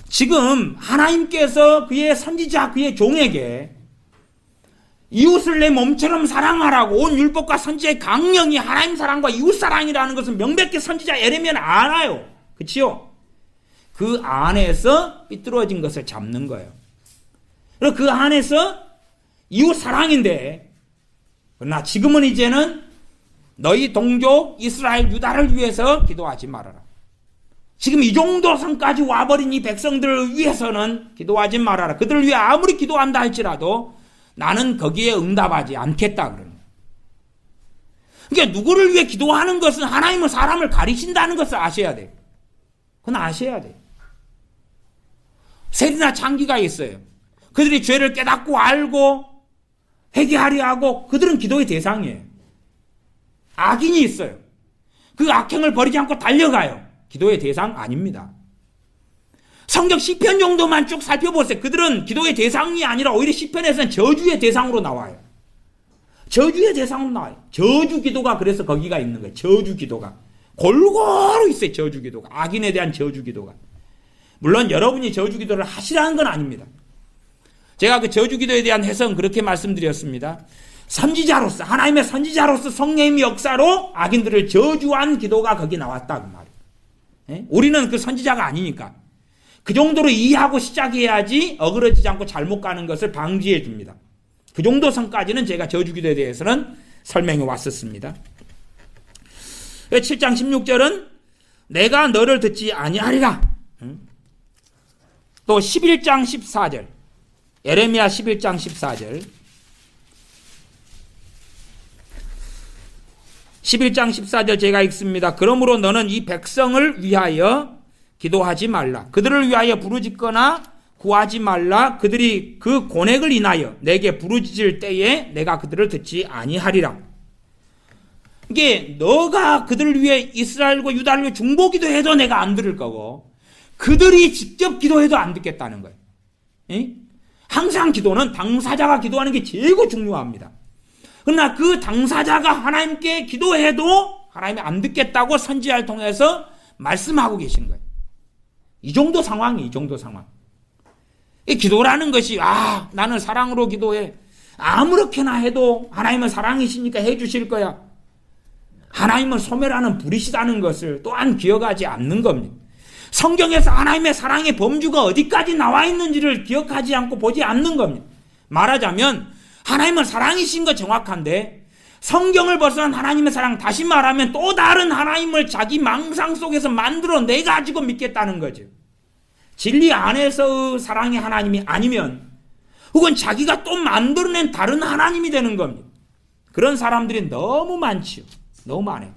지금 하나님께서 그의 선지자 그의 종에게 이웃을 내 몸처럼 사랑하라고 온 율법과 선지자의 강령이 하나님 사랑과 이웃 사랑이라는 것은 명백히 선지자 예레미야는 알아요. 그치요? 그 안에서 삐뚤어진 것을 잡는 거예요. 그리고 그 안에서 이웃 사랑인데, 그러나 지금은 이제는 너희 동족 이스라엘 유다를 위해서 기도하지 말아라. 지금 이 정도 선까지 와버린 이 백성들을 위해서는 기도하지 말아라. 그들을 위해 아무리 기도한다 할지라도 나는 거기에 응답하지 않겠다 그러는 거예요. 그러니까 누구를 위해 기도하는 것은 하나님은 사람을 가리신다는 것을 아셔야 돼요. 그건 아셔야 돼요. 세리나 창기가 있어요. 그들이 죄를 깨닫고 알고 회개하려 하고 그들은 기도의 대상이에요. 악인이 있어요. 그 악행을 버리지 않고 달려가요. 기도의 대상 아닙니다. 성경 시편 정도만 쭉 살펴보세요. 그들은 기도의 대상이 아니라 오히려 시편에서는 저주의 대상으로 나와요. 저주의 대상으로 나와요. 저주 기도가 그래서 거기가 있는 거예요. 저주 기도가. 골고루 있어요. 저주 기도가. 악인에 대한 저주 기도가. 물론 여러분이 저주 기도를 하시라는 건 아닙니다. 제가 그 저주 기도에 대한 해석은 그렇게 말씀드렸습니다. 선지자로서, 하나님의 선지자로서 성령의 역사로 악인들을 저주한 기도가 거기 나왔다 그 말이에요. 우리는 그 선지자가 아니니까 그 정도로 이해하고 시작해야지 어그러지지 않고 잘못 가는 것을 방지해 줍니다. 그 정도 선까지는 제가 저주기도에 대해서는 설명해 왔었습니다. 7장 16절은 내가 너를 듣지 아니하리라. 또 11장 14절 예레미야 11장 14절 11장 14절 제가 읽습니다. 그러므로 너는 이 백성을 위하여 기도하지 말라. 그들을 위하여 부르짖거나 구하지 말라. 그들이 그 고뇌를 인하여 내게 부르짖을 때에 내가 그들을 듣지 아니하리라. 이게 너가 그들을 위해 이스라엘과 유다를 위해 중보기도해도 내가 안 들을 거고 그들이 직접 기도해도 안 듣겠다는 거예요. 항상 기도는 당사자가 기도하는 게 제일 중요합니다. 그러나 그 당사자가 하나님께 기도해도 하나님이 안 듣겠다고 선지자를 통해서 말씀하고 계신 거예요. 이 정도 상황이 이 정도 상황. 이 기도라는 것이 나는 사랑으로 기도해. 아무렇게나 해도 하나님은 사랑이시니까 해 주실 거야. 하나님은 소멸하는 불이시다는 것을 또한 기억하지 않는 겁니다. 성경에서 하나님의 사랑의 범주가 어디까지 나와 있는지를 기억하지 않고 보지 않는 겁니다. 말하자면 하나님은 사랑이신 거 정확한데 성경을 벗어난 하나님의 사랑, 다시 말하면 또 다른 하나님을 자기 망상 속에서 만들어내 가지고 믿겠다는 거죠. 진리 안에서의 사랑의 하나님이 아니면 혹은 자기가 또 만들어낸 다른 하나님이 되는 겁니다. 그런 사람들이 너무 많지요. 너무 많아요.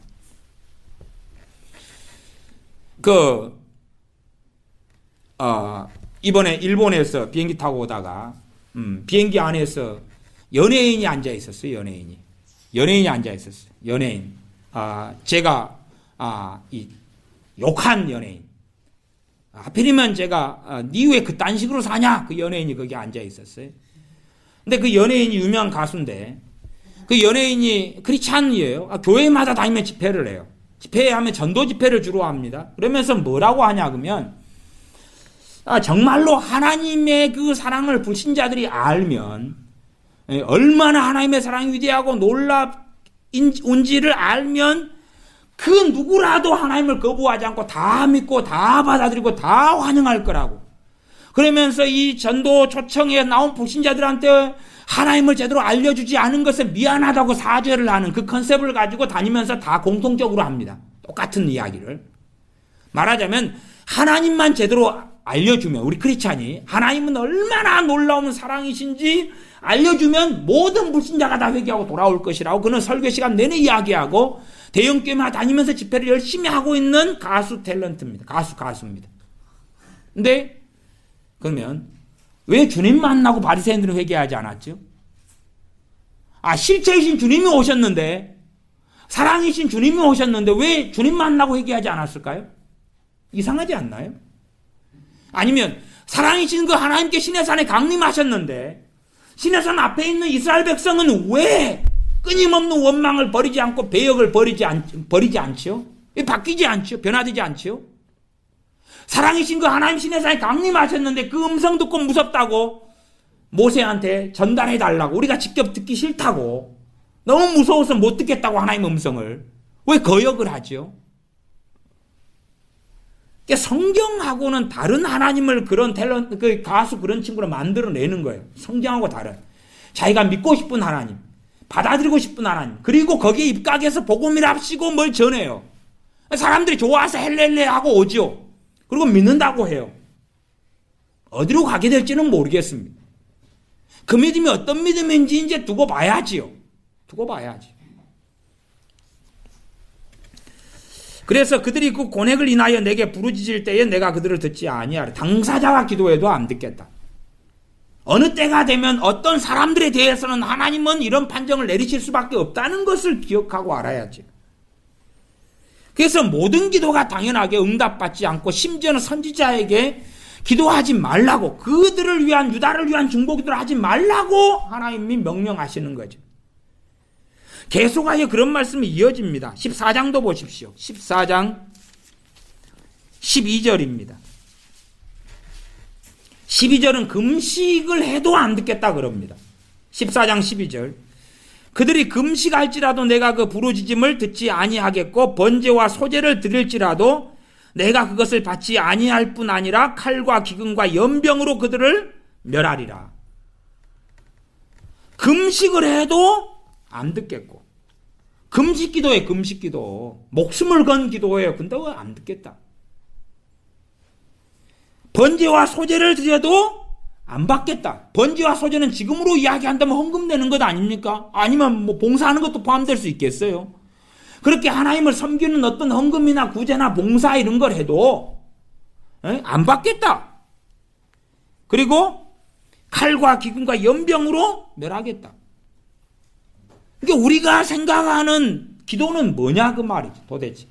이번에 일본에서 비행기 타고 오다가 비행기 안에서 연예인이 앉아 있었어요. 연예인이 앉아 있었어요. 연예인. 제가 이 욕한 연예인. 하필이면 제가 니 왜 그딴 식으로 사냐? 그 연예인이 거기 앉아 있었어요. 근데 그 연예인이 유명한 가수인데 그 연예인이 크리스찬이에요. 교회마다 다니면 집회를 해요. 집회하면 전도 집회를 주로 합니다. 그러면서 뭐라고 하냐 그러면 정말로 하나님의 그 사랑을 불신자들이 알면 얼마나 하나님의 사랑이 위대하고 놀랍은지를 알면 그 누구라도 하나님을 거부하지 않고 다 믿고 다 받아들이고 다 환영할 거라고. 그러면서 이 전도 초청에 나온 불신자들한테 하나님을 제대로 알려주지 않은 것에 미안하다고 사죄를 하는 그 컨셉을 가지고 다니면서 다 공통적으로 합니다. 똑같은 이야기를. 말하자면 하나님만 제대로 알려주면, 우리 크리스찬이 하나님은 얼마나 놀라운 사랑이신지 알려주면 모든 불신자가 다 회개하고 돌아올 것이라고 그는 설교 시간 내내 이야기하고 대형교회 다니면서 집회를 열심히 하고 있는 가수 탤런트입니다. 가수입니다. 근데 그러면 왜 주님 만나고 바리새인들은 회개하지 않았죠? 실체이신 주님이 오셨는데, 사랑이신 주님이 오셨는데 왜 주님 만나고 회개하지 않았을까요? 이상하지 않나요? 아니면 사랑이신 그 하나님께 시내산에 강림하셨는데 시내산 앞에 있는 이스라엘 백성은 왜 끊임없는 원망을 버리지 않고 배역을 버리지 않죠? 바뀌지 않죠? 변화되지 않죠? 사랑이신 그 하나님 시내산에 강림하셨는데 그 음성 듣고 무섭다고 모세한테 전달해 달라고, 우리가 직접 듣기 싫다고, 너무 무서워서 못 듣겠다고 하나님의 음성을 왜 거역을 하죠? 성경하고는 다른 하나님을 그런 탤런트, 그 가수 그런 친구를 만들어내는 거예요. 성경하고 다른. 자기가 믿고 싶은 하나님, 받아들이고 싶은 하나님, 그리고 거기에 입각해서 복음이랍시고 뭘 전해요. 사람들이 좋아서 헬렐레 하고 오죠. 그리고 믿는다고 해요. 어디로 가게 될지는 모르겠습니다. 그 믿음이 어떤 믿음인지 이제 두고 봐야지요. 두고 봐야지. 그래서 그들이 그 고뇌를 인하여 내게 부르짖을 때에 내가 그들을 듣지 아니하리. 당사자가 기도해도 안 듣겠다. 어느 때가 되면 어떤 사람들에 대해서는 하나님은 이런 판정을 내리실 수밖에 없다는 것을 기억하고 알아야지. 그래서 모든 기도가 당연하게 응답받지 않고 심지어는 선지자에게 기도하지 말라고, 그들을 위한, 유다를 위한 중보기도를 하지 말라고 하나님이 명령하시는 거죠. 계속하여 그런 말씀이 이어집니다. 14장도 보십시오. 14장 12절입니다. 12절은 금식을 해도 안 듣겠다 그럽니다. 14장 12절. 그들이 금식할지라도 내가 그 부르짖음을 듣지 아니하겠고 번제와 소제를 드릴지라도 내가 그것을 받지 아니할 뿐 아니라 칼과 기근과 연병으로 그들을 멸하리라. 금식을 해도 안 듣겠고, 금식기도에 금식기도, 목숨을 건 기도예요. 근데 왜 안 듣겠다. 번제와 소제를 드려도 안 받겠다. 번제와 소제는 지금으로 이야기한다면 헌금 내는 것 아닙니까? 아니면 뭐 봉사하는 것도 포함될 수 있겠어요? 그렇게 하나님을 섬기는 어떤 헌금이나 구제나 봉사 이런 걸 해도 안 받겠다. 그리고 칼과 기근과 연병으로 멸하겠다. 그러니까 우리가 생각하는 기도는 뭐냐 그 말이지 도대체.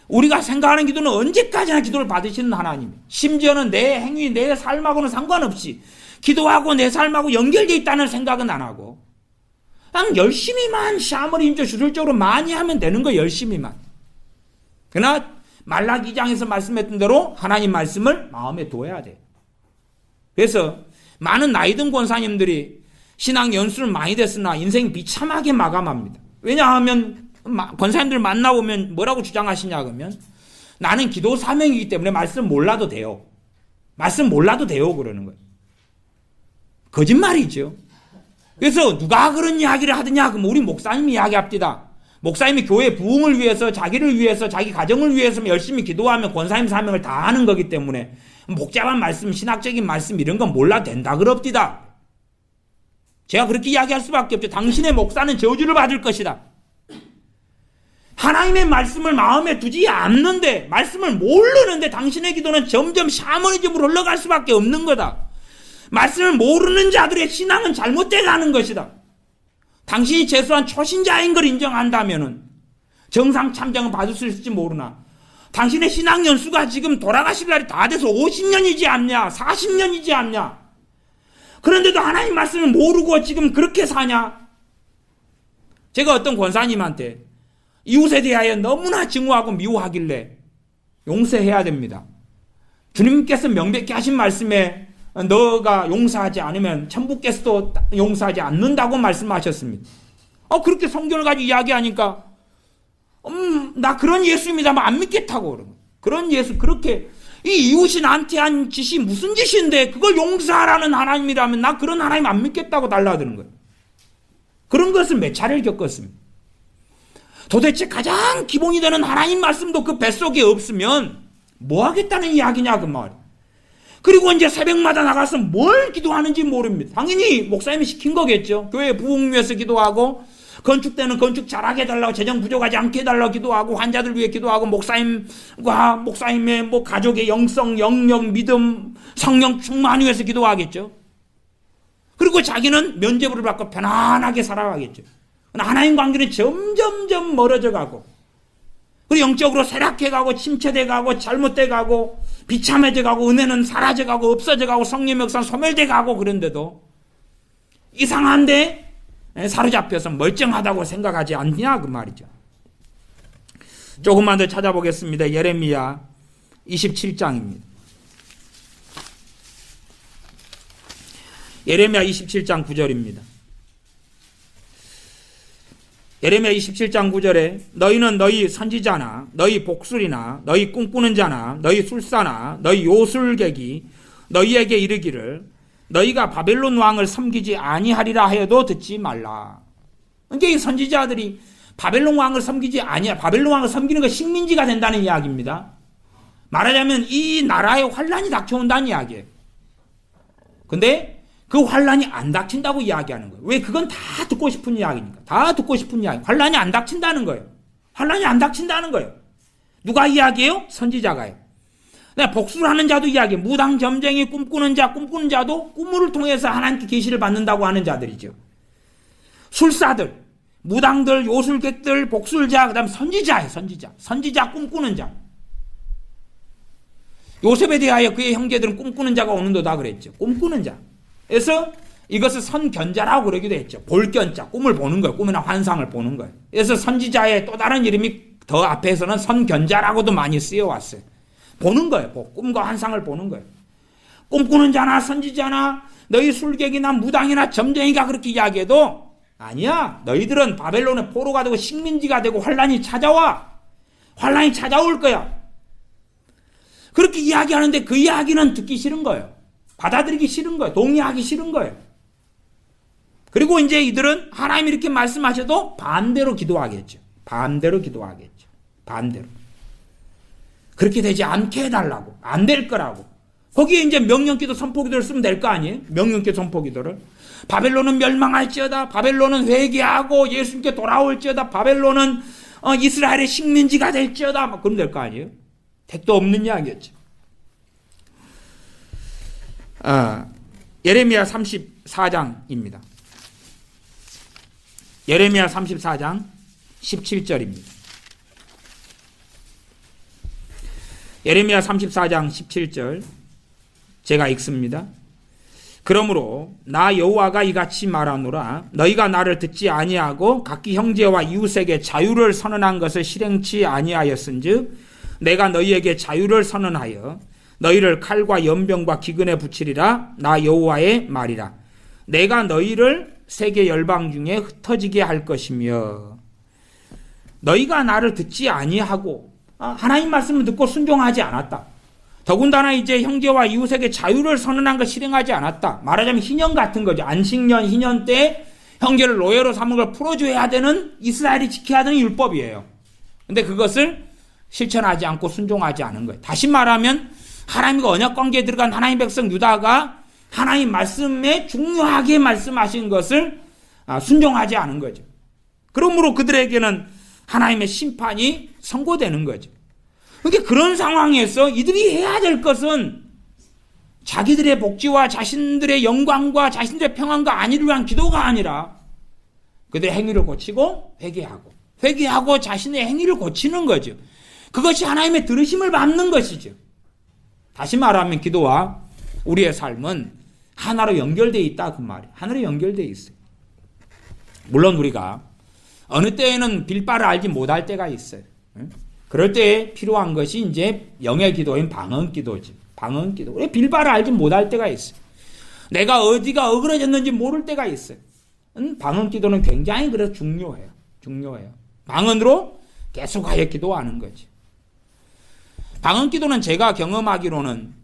우리가 생각하는 기도는 언제까지나 기도를 받으시는 하나님, 심지어는 내 행위, 내 삶하고는 상관없이 기도하고 내 삶하고 연결되어 있다는 생각은 안 하고 그냥 열심히만 샤머리 인조 주술적으로 많이 하면 되는 거, 열심히만. 그러나 말라기 2장에서 말씀했던 대로 하나님 말씀을 마음에 둬야 돼. 그래서 많은 나이든 권사님들이 신앙 연수를 많이 됐으나 인생 비참하게 마감합니다. 왜냐하면 권사님들 만나보면 뭐라고 주장하시냐 그러면 나는 기도 사명이기 때문에 말씀 몰라도 돼요. 말씀 몰라도 돼요 그러는 거예요. 거짓말이죠. 그래서 누가 그런 이야기를 하느냐 그러면 우리 목사님이 이야기합니다. 목사님이 교회 부흥을 위해서, 자기를 위해서, 자기 가정을 위해서 열심히 기도하면 권사님 사명을 다 하는 거기 때문에 복잡한 말씀, 신학적인 말씀 이런 건 몰라도 된다 그럽디다. 제가 그렇게 이야기할 수밖에 없죠. 당신의 목사는 저주를 받을 것이다. 하나님의 말씀을 마음에 두지 않는데, 말씀을 모르는데 당신의 기도는 점점 샤머니즘으로 흘러갈 수밖에 없는 거다. 말씀을 모르는 자들의 신앙은 잘못돼 가는 것이다. 당신이 최소한 초신자인 걸 인정한다면은 정상 참정은 받을 수 있을지 모르나 당신의 신앙 연수가 지금 돌아가실 날이 다 돼서 50년이지 않냐, 40년이지 않냐. 그런데도 하나님 말씀을 모르고 지금 그렇게 사냐? 제가 어떤 권사님한테 이웃에 대하여 너무나 증오하고 미워하길래 용서해야 됩니다. 주님께서 명백히 하신 말씀에 너가 용서하지 않으면 천부께서도 용서하지 않는다고 말씀하셨습니다. 그렇게 성경을 가지고 이야기하니까 나 그런 예수입니다만 안 믿겠다고 그러는 거예요. 그런 예수, 그렇게 이 이웃이 나한테 한 짓이 무슨 짓인데 그걸 용서하라는 하나님이라면 나 그런 하나님 안 믿겠다고 달라드는 거예요. 그런 것을 몇 차례를 겪었습니다. 도대체 가장 기본이 되는 하나님 말씀도 그 뱃속에 없으면 뭐 하겠다는 이야기냐 그 말. 그리고 이제 새벽마다 나가서 뭘 기도하는지 모릅니다. 당연히 목사님이 시킨 거겠죠. 교회 부흥 위해서 기도하고, 건축되는 건축 잘하게 해달라고, 재정 부족하지 않게 해달라고 기도하고, 환자들 위해 기도하고, 목사님과 목사님의 뭐 가족의 영성, 영역, 믿음, 성령 충만 위해서 기도하겠죠. 그리고 자기는 면죄부를 받고 편안하게 살아가겠죠. 하나님 관계는 점점점 멀어져 가고, 그리고 영적으로 쇠락해 가고, 침체돼 가고, 잘못돼 가고, 비참해져 가고, 은혜는 사라져 가고, 없어져 가고, 성령의 역사는 소멸돼 가고, 그런데도 이상한데 사로잡혀서 멀쩡하다고 생각하지 않냐 그 말이죠. 조금만 더 찾아보겠습니다. 예레미야 27장입니다. 예레미야 27장 9절입니다. 예레미야 27장 9절에 너희는 너희 선지자나 너희 복술이나 너희 꿈꾸는 자나 너희 술사나 너희 요술객이 너희에게 이르기를 너희가 바벨론 왕을 섬기지 아니하리라 하여도 듣지 말라. 그러니까 이 선지자들이 바벨론 왕을 섬기지 아니야. 바벨론 왕을 섬기는 거 식민지가 된다는 이야기입니다. 말하자면 이 나라에 환란이 닥쳐온다는 이야기예요. 근데 그 환란이 안 닥친다고 이야기하는 거예요. 왜? 그건 다 듣고 싶은 이야기니까. 다 듣고 싶은 이야기. 환란이 안 닥친다는 거예요. 환란이 안 닥친다는 거예요. 누가 이야기해요? 선지자가요. 복수를 하는 자도 이야기해요. 무당, 점쟁이, 꿈꾸는 자도 꿈을 통해서 하나님께 계시를 받는다고 하는 자들이죠. 술사들, 무당들, 요술객들, 복술자, 그 다음 선지자예요. 선지자, 꿈꾸는 자. 요셉에 대하여 그의 형제들은 꿈꾸는 자가 오는도다 그랬죠. 꿈꾸는 자. 그래서 이것을 선견자라고 그러기도 했죠. 볼견자, 꿈을 보는 거예요. 꿈이나 환상을 보는 거예요. 그래서 선지자의 또 다른 이름이 더 앞에서는 선견자라고도 많이 쓰여왔어요. 보는 거예요. 꿈과 환상을 보는 거예요. 꿈꾸는 자나 선지자나 너희 술객이나 무당이나 점쟁이가 그렇게 이야기해도 아니야. 너희들은 바벨론의 포로가 되고 식민지가 되고 환란이 찾아와. 환란이 찾아올 거야. 그렇게 이야기하는데 그 이야기는 듣기 싫은 거예요. 받아들이기 싫은 거예요. 동의하기 싫은 거예요. 그리고 이제 이들은 하나님이 이렇게 말씀하셔도 반대로 기도하겠죠. 반대로. 그렇게 되지 않게 해달라고. 안 될 거라고. 거기에 이제 명령기도 선포기도를 쓰면 될 거 아니에요? 명령기 선포기도를. 바벨론은 멸망할지어다. 바벨론은 회개하고 예수님께 돌아올지어다. 바벨론은 이스라엘의 식민지가 될지어다. 막 그러면 될 거 아니에요? 택도 없는 이야기였죠. 예레미야 34장입니다. 예레미야 34장 17절입니다. 예레미야 34장 17절 제가 읽습니다. 그러므로 나 여호와가 이같이 말하노라. 너희가 나를 듣지 아니하고 각기 형제와 이웃에게 자유를 선언한 것을 실행치 아니하였은즉 내가 너희에게 자유를 선언하여 너희를 칼과 연병과 기근에 붙이리라. 나 여호와의 말이라. 내가 너희를 세계 열방 중에 흩어지게 할 것이며 너희가 나를 듣지 아니하고 하나님 말씀을 듣고 순종하지 않았다. 더군다나 이제 형제와 이웃에게 자유를 선언한 걸 실행하지 않았다. 말하자면 희년 같은 거죠. 안식년, 희년 때 형제를 노예로 삼은 걸 풀어줘야 되는 이스라엘이 지켜야 되는 율법이에요. 근데 그것을 실천하지 않고 순종하지 않은 거예요. 다시 말하면 하나님과 언약 관계에 들어간 하나님 백성 유다가 하나님 말씀에 중요하게 말씀하신 것을 순종하지 않은 거죠. 그러므로 그들에게는 하나님의 심판이 선고되는 거죠. 그러니까 그런 상황에서 이들이 해야 될 것은 자기들의 복지와 자신들의 영광과 자신들의 평안과 안위를 위한 기도가 아니라 그들의 행위를 고치고 회개하고 자신의 행위를 고치는 거죠. 그것이 하나님의 들으심을 받는 것이죠. 다시 말하면 기도와 우리의 삶은 하나로 연결되어 있다 그 말이에요. 하나로 연결되어 있어요. 물론 우리가 어느 때에는 빌바를 알지 못할 때가 있어요. 그럴 때 필요한 것이 이제 영의 기도인 방언기도지. 방언기도. 우리 빌바를 알지 못할 때가 있어요. 내가 어디가 어그러졌는지 모를 때가 있어요. 방언기도는 굉장히 그래서 중요해요. 방언으로 계속하여 기도하는 거지. 방언기도는 제가 경험하기로는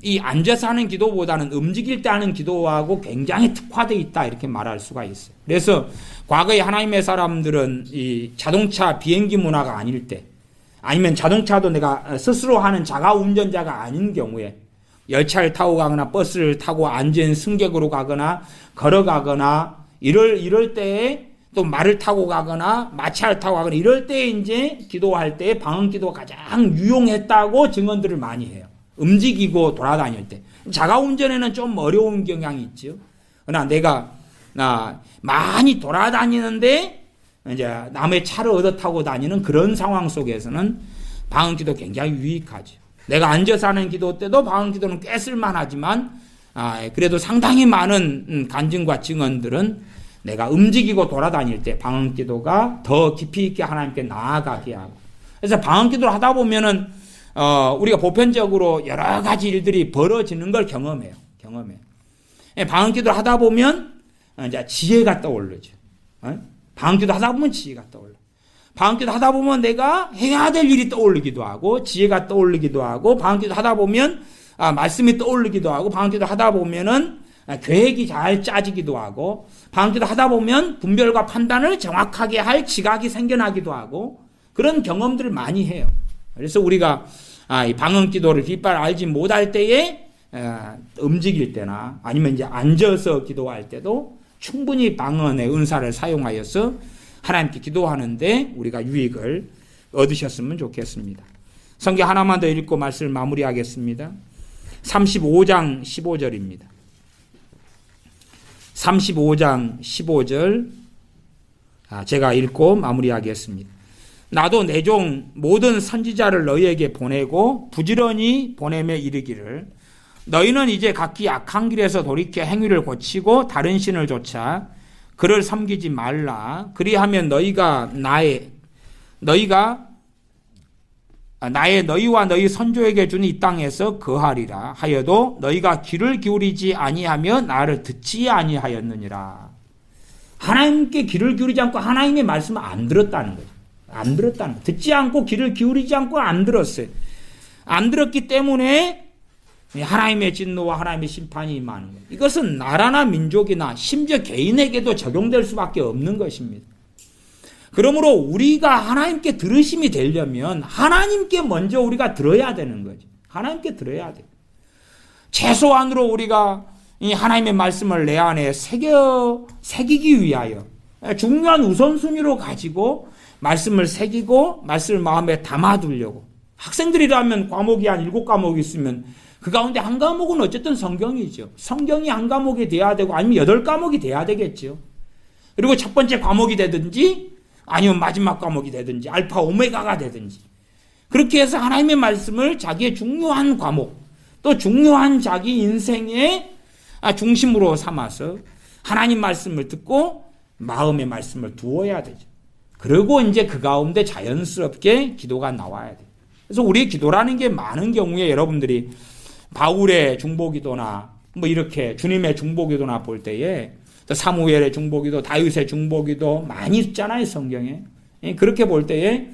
이 앉아서 하는 기도보다는 움직일 때 하는 기도하고 굉장히 특화되어 있다 이렇게 말할 수가 있어요. 그래서 과거에 하나님의 사람들은 이 자동차 비행기 문화가 아닐 때 아니면 자동차도 내가 스스로 하는 자가 운전자가 아닌 경우에 열차를 타고 가거나 버스를 타고 앉은 승객으로 가거나 걸어가거나 이럴 때에 또 말을 타고 가거나 마차를 타고 가거나 이럴 때 이제 기도할 때 방언 기도가 가장 유용했다고 증언들을 많이 해요. 움직이고 돌아다닐 때. 자가 운전에는 좀 어려운 경향이 있죠. 그러나 내가 많이 돌아다니는데 이제 남의 차를 얻어 타고 다니는 그런 상황 속에서는 방언 기도 굉장히 유익하죠. 내가 앉아서 하는 기도 때도 방언 기도는 꽤 쓸만하지만 그래도 상당히 많은 간증과 증언들은 내가 움직이고 돌아다닐 때 방언 기도가 더 깊이 있게 하나님께 나아가게 하고, 그래서 방언 기도를 하다 보면은 우리가 보편적으로 여러 가지 일들이 벌어지는 걸 경험해요. 방언 기도를 하다 보면 이제 지혜가 떠오르죠. 방언 기도 하다 보면 지혜가 떠올라. 방언 기도 하다 보면 내가 해야 될 일이 떠오르기도 하고 지혜가 떠오르기도 하고, 방언 기도 하다 보면 말씀이 떠오르기도 하고, 방언 기도 하다 보면은 계획이 잘 짜지기도 하고, 방언 기도 하다 보면 분별과 판단을 정확하게 할 지각이 생겨나기도 하고, 그런 경험들을 많이 해요. 그래서 우리가 이 방언 기도를 뒷발 알지 못할 때에 움직일 때나 아니면 이제 앉아서 기도할 때도 충분히 방언의 은사를 사용하여서 하나님께 기도하는데 우리가 유익을 얻으셨으면 좋겠습니다. 성경 하나만 더 읽고 말씀을 마무리하겠습니다. 35장 15절입니다. 35장 15절 제가 읽고 마무리하겠습니다. 나도 내 종 모든 선지자를 너희에게 보내고 부지런히 보내며 이르기를 너희는 이제 각기 악한 길에서 돌이켜 행위를 고치고 다른 신을 좇아 그를 섬기지 말라. 그리하면 너희가 나의 너희와 너희 선조에게 준 이 땅에서 거하리라 하여도 너희가 귀를 기울이지 아니하며 나를 듣지 아니하였느니라. 하나님께 귀를 기울이지 않고 하나님의 말씀을 안 들었다는 거죠. 안 들었다는 거죠. 듣지 않고 귀를 기울이지 않고 안 들었어요. 안 들었기 때문에 하나님의 진노와 하나님의 심판이 임하는 거예요. 이것은 나라나 민족이나 심지어 개인에게도 적용될 수밖에 없는 것입니다. 그러므로 우리가 하나님께 들으심이 되려면 하나님께 먼저 우리가 들어야 되는 거죠. 하나님께 들어야 돼요. 최소한으로 우리가 이 하나님의 말씀을 내 안에 새기기 위하여 중요한 우선순위로 가지고 말씀을 새기고 말씀을 마음에 담아두려고. 학생들이라면 과목이 한 7과목이 있으면 그 가운데 한 과목은 어쨌든 성경이죠. 성경이 한 과목이 돼야 되고 아니면 8과목이 돼야 되겠죠. 그리고 첫 번째 과목이 되든지 아니면 마지막 과목이 되든지 알파 오메가가 되든지 그렇게 해서 하나님의 말씀을 자기의 중요한 과목 또 중요한 자기 인생의 중심으로 삼아서 하나님 말씀을 듣고 마음의 말씀을 두어야 되죠. 그리고 이제 그 가운데 자연스럽게 기도가 나와야 돼요. 그래서 우리의 기도라는 게 많은 경우에 여러분들이 바울의 중보기도나 뭐 이렇게 주님의 중보기도나 볼 때에 또 사무엘의 중보기도, 다윗의 중보기도 많이 있잖아요, 성경에. 그렇게 볼 때에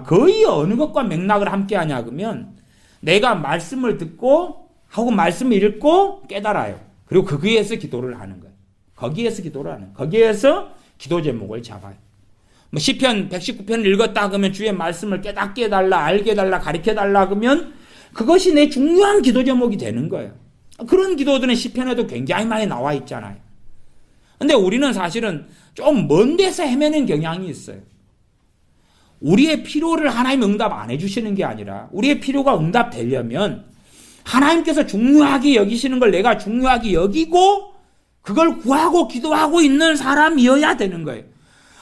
거의 어느 것과 맥락을 함께 하냐 그러면 내가 말씀을 듣고 하고 말씀을 읽고 깨달아요. 그리고 거기에서 기도를 하는 거예요. 거기에서 기도를 하는 거예요. 거기에서 기도 제목을 잡아요. 뭐 시편 119편을 읽었다 그러면 주의 말씀을 깨닫게 해달라, 알게 해달라, 가르쳐 달라 그러면 그것이 내 중요한 기도 제목이 되는 거예요. 그런 기도들은 시편에도 굉장히 많이 나와 있잖아요. 근데 우리는 사실은 좀 먼 데서 헤매는 경향이 있어요. 우리의 필요를 하나님 응답 안 해주시는 게 아니라 우리의 필요가 응답되려면 하나님께서 중요하게 여기시는 걸 내가 중요하게 여기고 그걸 구하고 기도하고 있는 사람이어야 되는 거예요.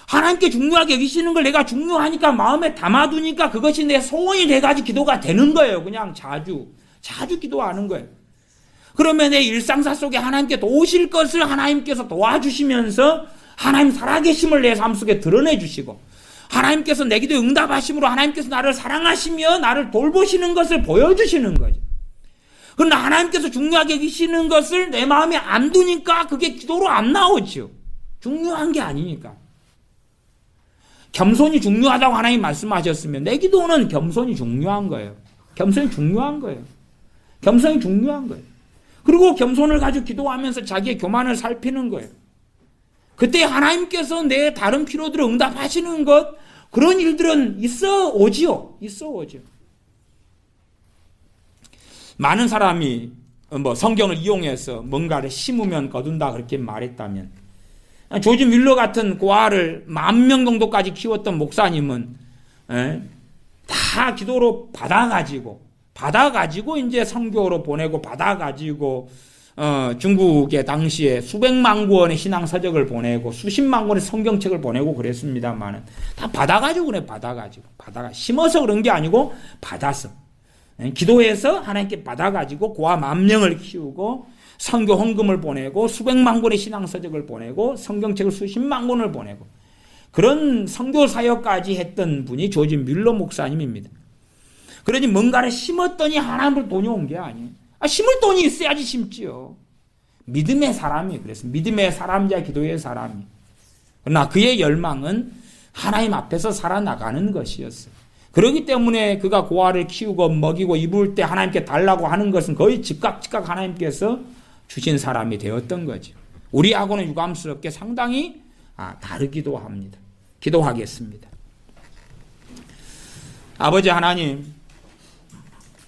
하나님께 중요하게 여기시는 걸 내가 중요하니까 마음에 담아두니까 그것이 내 소원이 돼가지고 기도가 되는 거예요. 그냥 자주 기도하는 거예요. 그러면 내 일상사 속에 하나님께 도우실 것을 하나님께서 도와주시면서 하나님 살아계심을 내 삶 속에 드러내 주시고 하나님께서 내 기도에 응답하심으로 하나님께서 나를 사랑하시며 나를 돌보시는 것을 보여주시는 거죠. 그러나 하나님께서 중요하게 여기시는 것을 내 마음에 안 두니까 그게 기도로 안 나오죠. 중요한 게 아니니까. 겸손이 중요하다고 하나님 말씀하셨으면 내 기도는 겸손이 중요한 거예요. 겸손이 중요한 거예요. 겸손이 중요한 거예요. 그리고 겸손을 가지고 기도하면서 자기의 교만을 살피는 거예요. 그때 하나님께서 내 다른 필요들을 응답하시는 것, 그런 일들은 있어 오지요. 많은 사람이 성경을 이용해서 뭔가를 심으면 거둔다 그렇게 말했다면, 조지 뮬러 같은 고아를 10,000명 정도까지 키웠던 목사님은 다 기도로 받아가지고 이제 선교로 보내고 받아가지고 중국에 당시에 수백만 권의 신앙 서적을 보내고 수십만 권의 성경책을 보내고 그랬습니다만은 다 받아가지고 그래. 심어서 그런 게 아니고 받아서 기도해서 하나님께 받아가지고 고아 10,000명을 키우고 선교 헌금을 보내고 수백만 권의 신앙 서적을 보내고 성경책을 수십만 권을 보내고 그런 선교 사역까지 했던 분이 조지 뮬러 목사님입니다. 그러니 뭔가를 심었더니 하나님으로 돈이 온 게 아니에요. 심을 돈이 있어야지 심지요. 믿음의 사람이 그랬어요. 믿음의 사람이자 기도의 사람이. 그러나 그의 열망은 하나님 앞에서 살아나가는 것이었어요. 그렇기 때문에 그가 고아를 키우고 먹이고 입을 때 하나님께 달라고 하는 것은 거의 즉각 하나님께서 주신 사람이 되었던 거죠. 우리하고는 유감스럽게 상당히 다르기도 합니다. 기도하겠습니다. 아버지 하나님,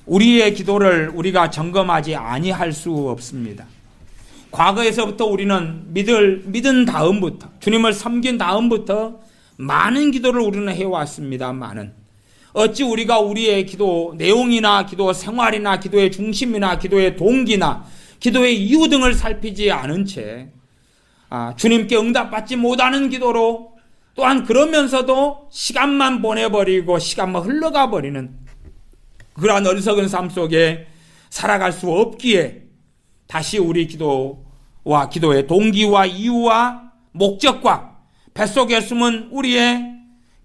우리의 기도를 우리가 점검하지 아니할 수 없습니다. 과거에서부터 우리는 믿은 다음부터, 주님을 섬긴 다음부터 많은 기도를 우리는 해왔습니다만은 어찌 우리가 우리의 기도 내용이나 기도 생활이나 기도의 중심이나 기도의 동기나 기도의 이유 등을 살피지 않은 채 주님께 응답받지 못하는 기도로, 또한 그러면서도 시간만 보내버리고 시간만 흘러가 버리는 그러한 어리석은 삶 속에 살아갈 수 없기에 다시 우리 기도와 기도의 동기와 이유와 목적과 뱃속에 숨은 우리의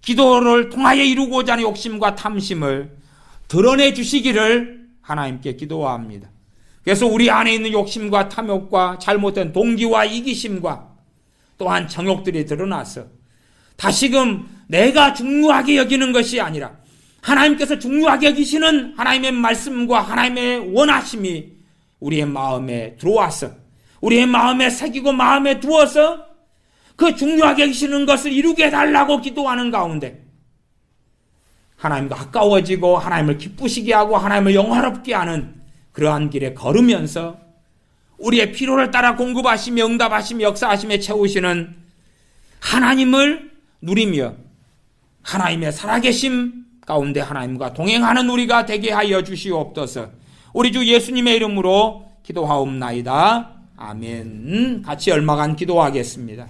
기도를 통하여 이루고자 하는 욕심과 탐심을 드러내 주시기를 하나님께 기도합니다. 그래서 우리 안에 있는 욕심과 탐욕과 잘못된 동기와 이기심과 또한 정욕들이 드러나서 다시금 내가 중요하게 여기는 것이 아니라 하나님께서 중요하게 여기시는 하나님의 말씀과 하나님의 원하심이 우리의 마음에 들어와서 우리의 마음에 새기고 마음에 두어서 그 중요하게 여기시는 것을 이루게 해달라고 기도하는 가운데 하나님과 가까워지고 하나님을 기쁘시게 하고 하나님을 영화롭게 하는 그러한 길에 걸으면서 우리의 필요를 따라 공급하시며 응답하시며 역사하시며 채우시는 하나님을 누리며 하나님의 살아계심 가운데 하나님과 동행하는 우리가 되게 하여 주시옵소서. 우리 주 예수님의 이름으로 기도하옵나이다. 아멘. 같이 얼마간 기도하겠습니다.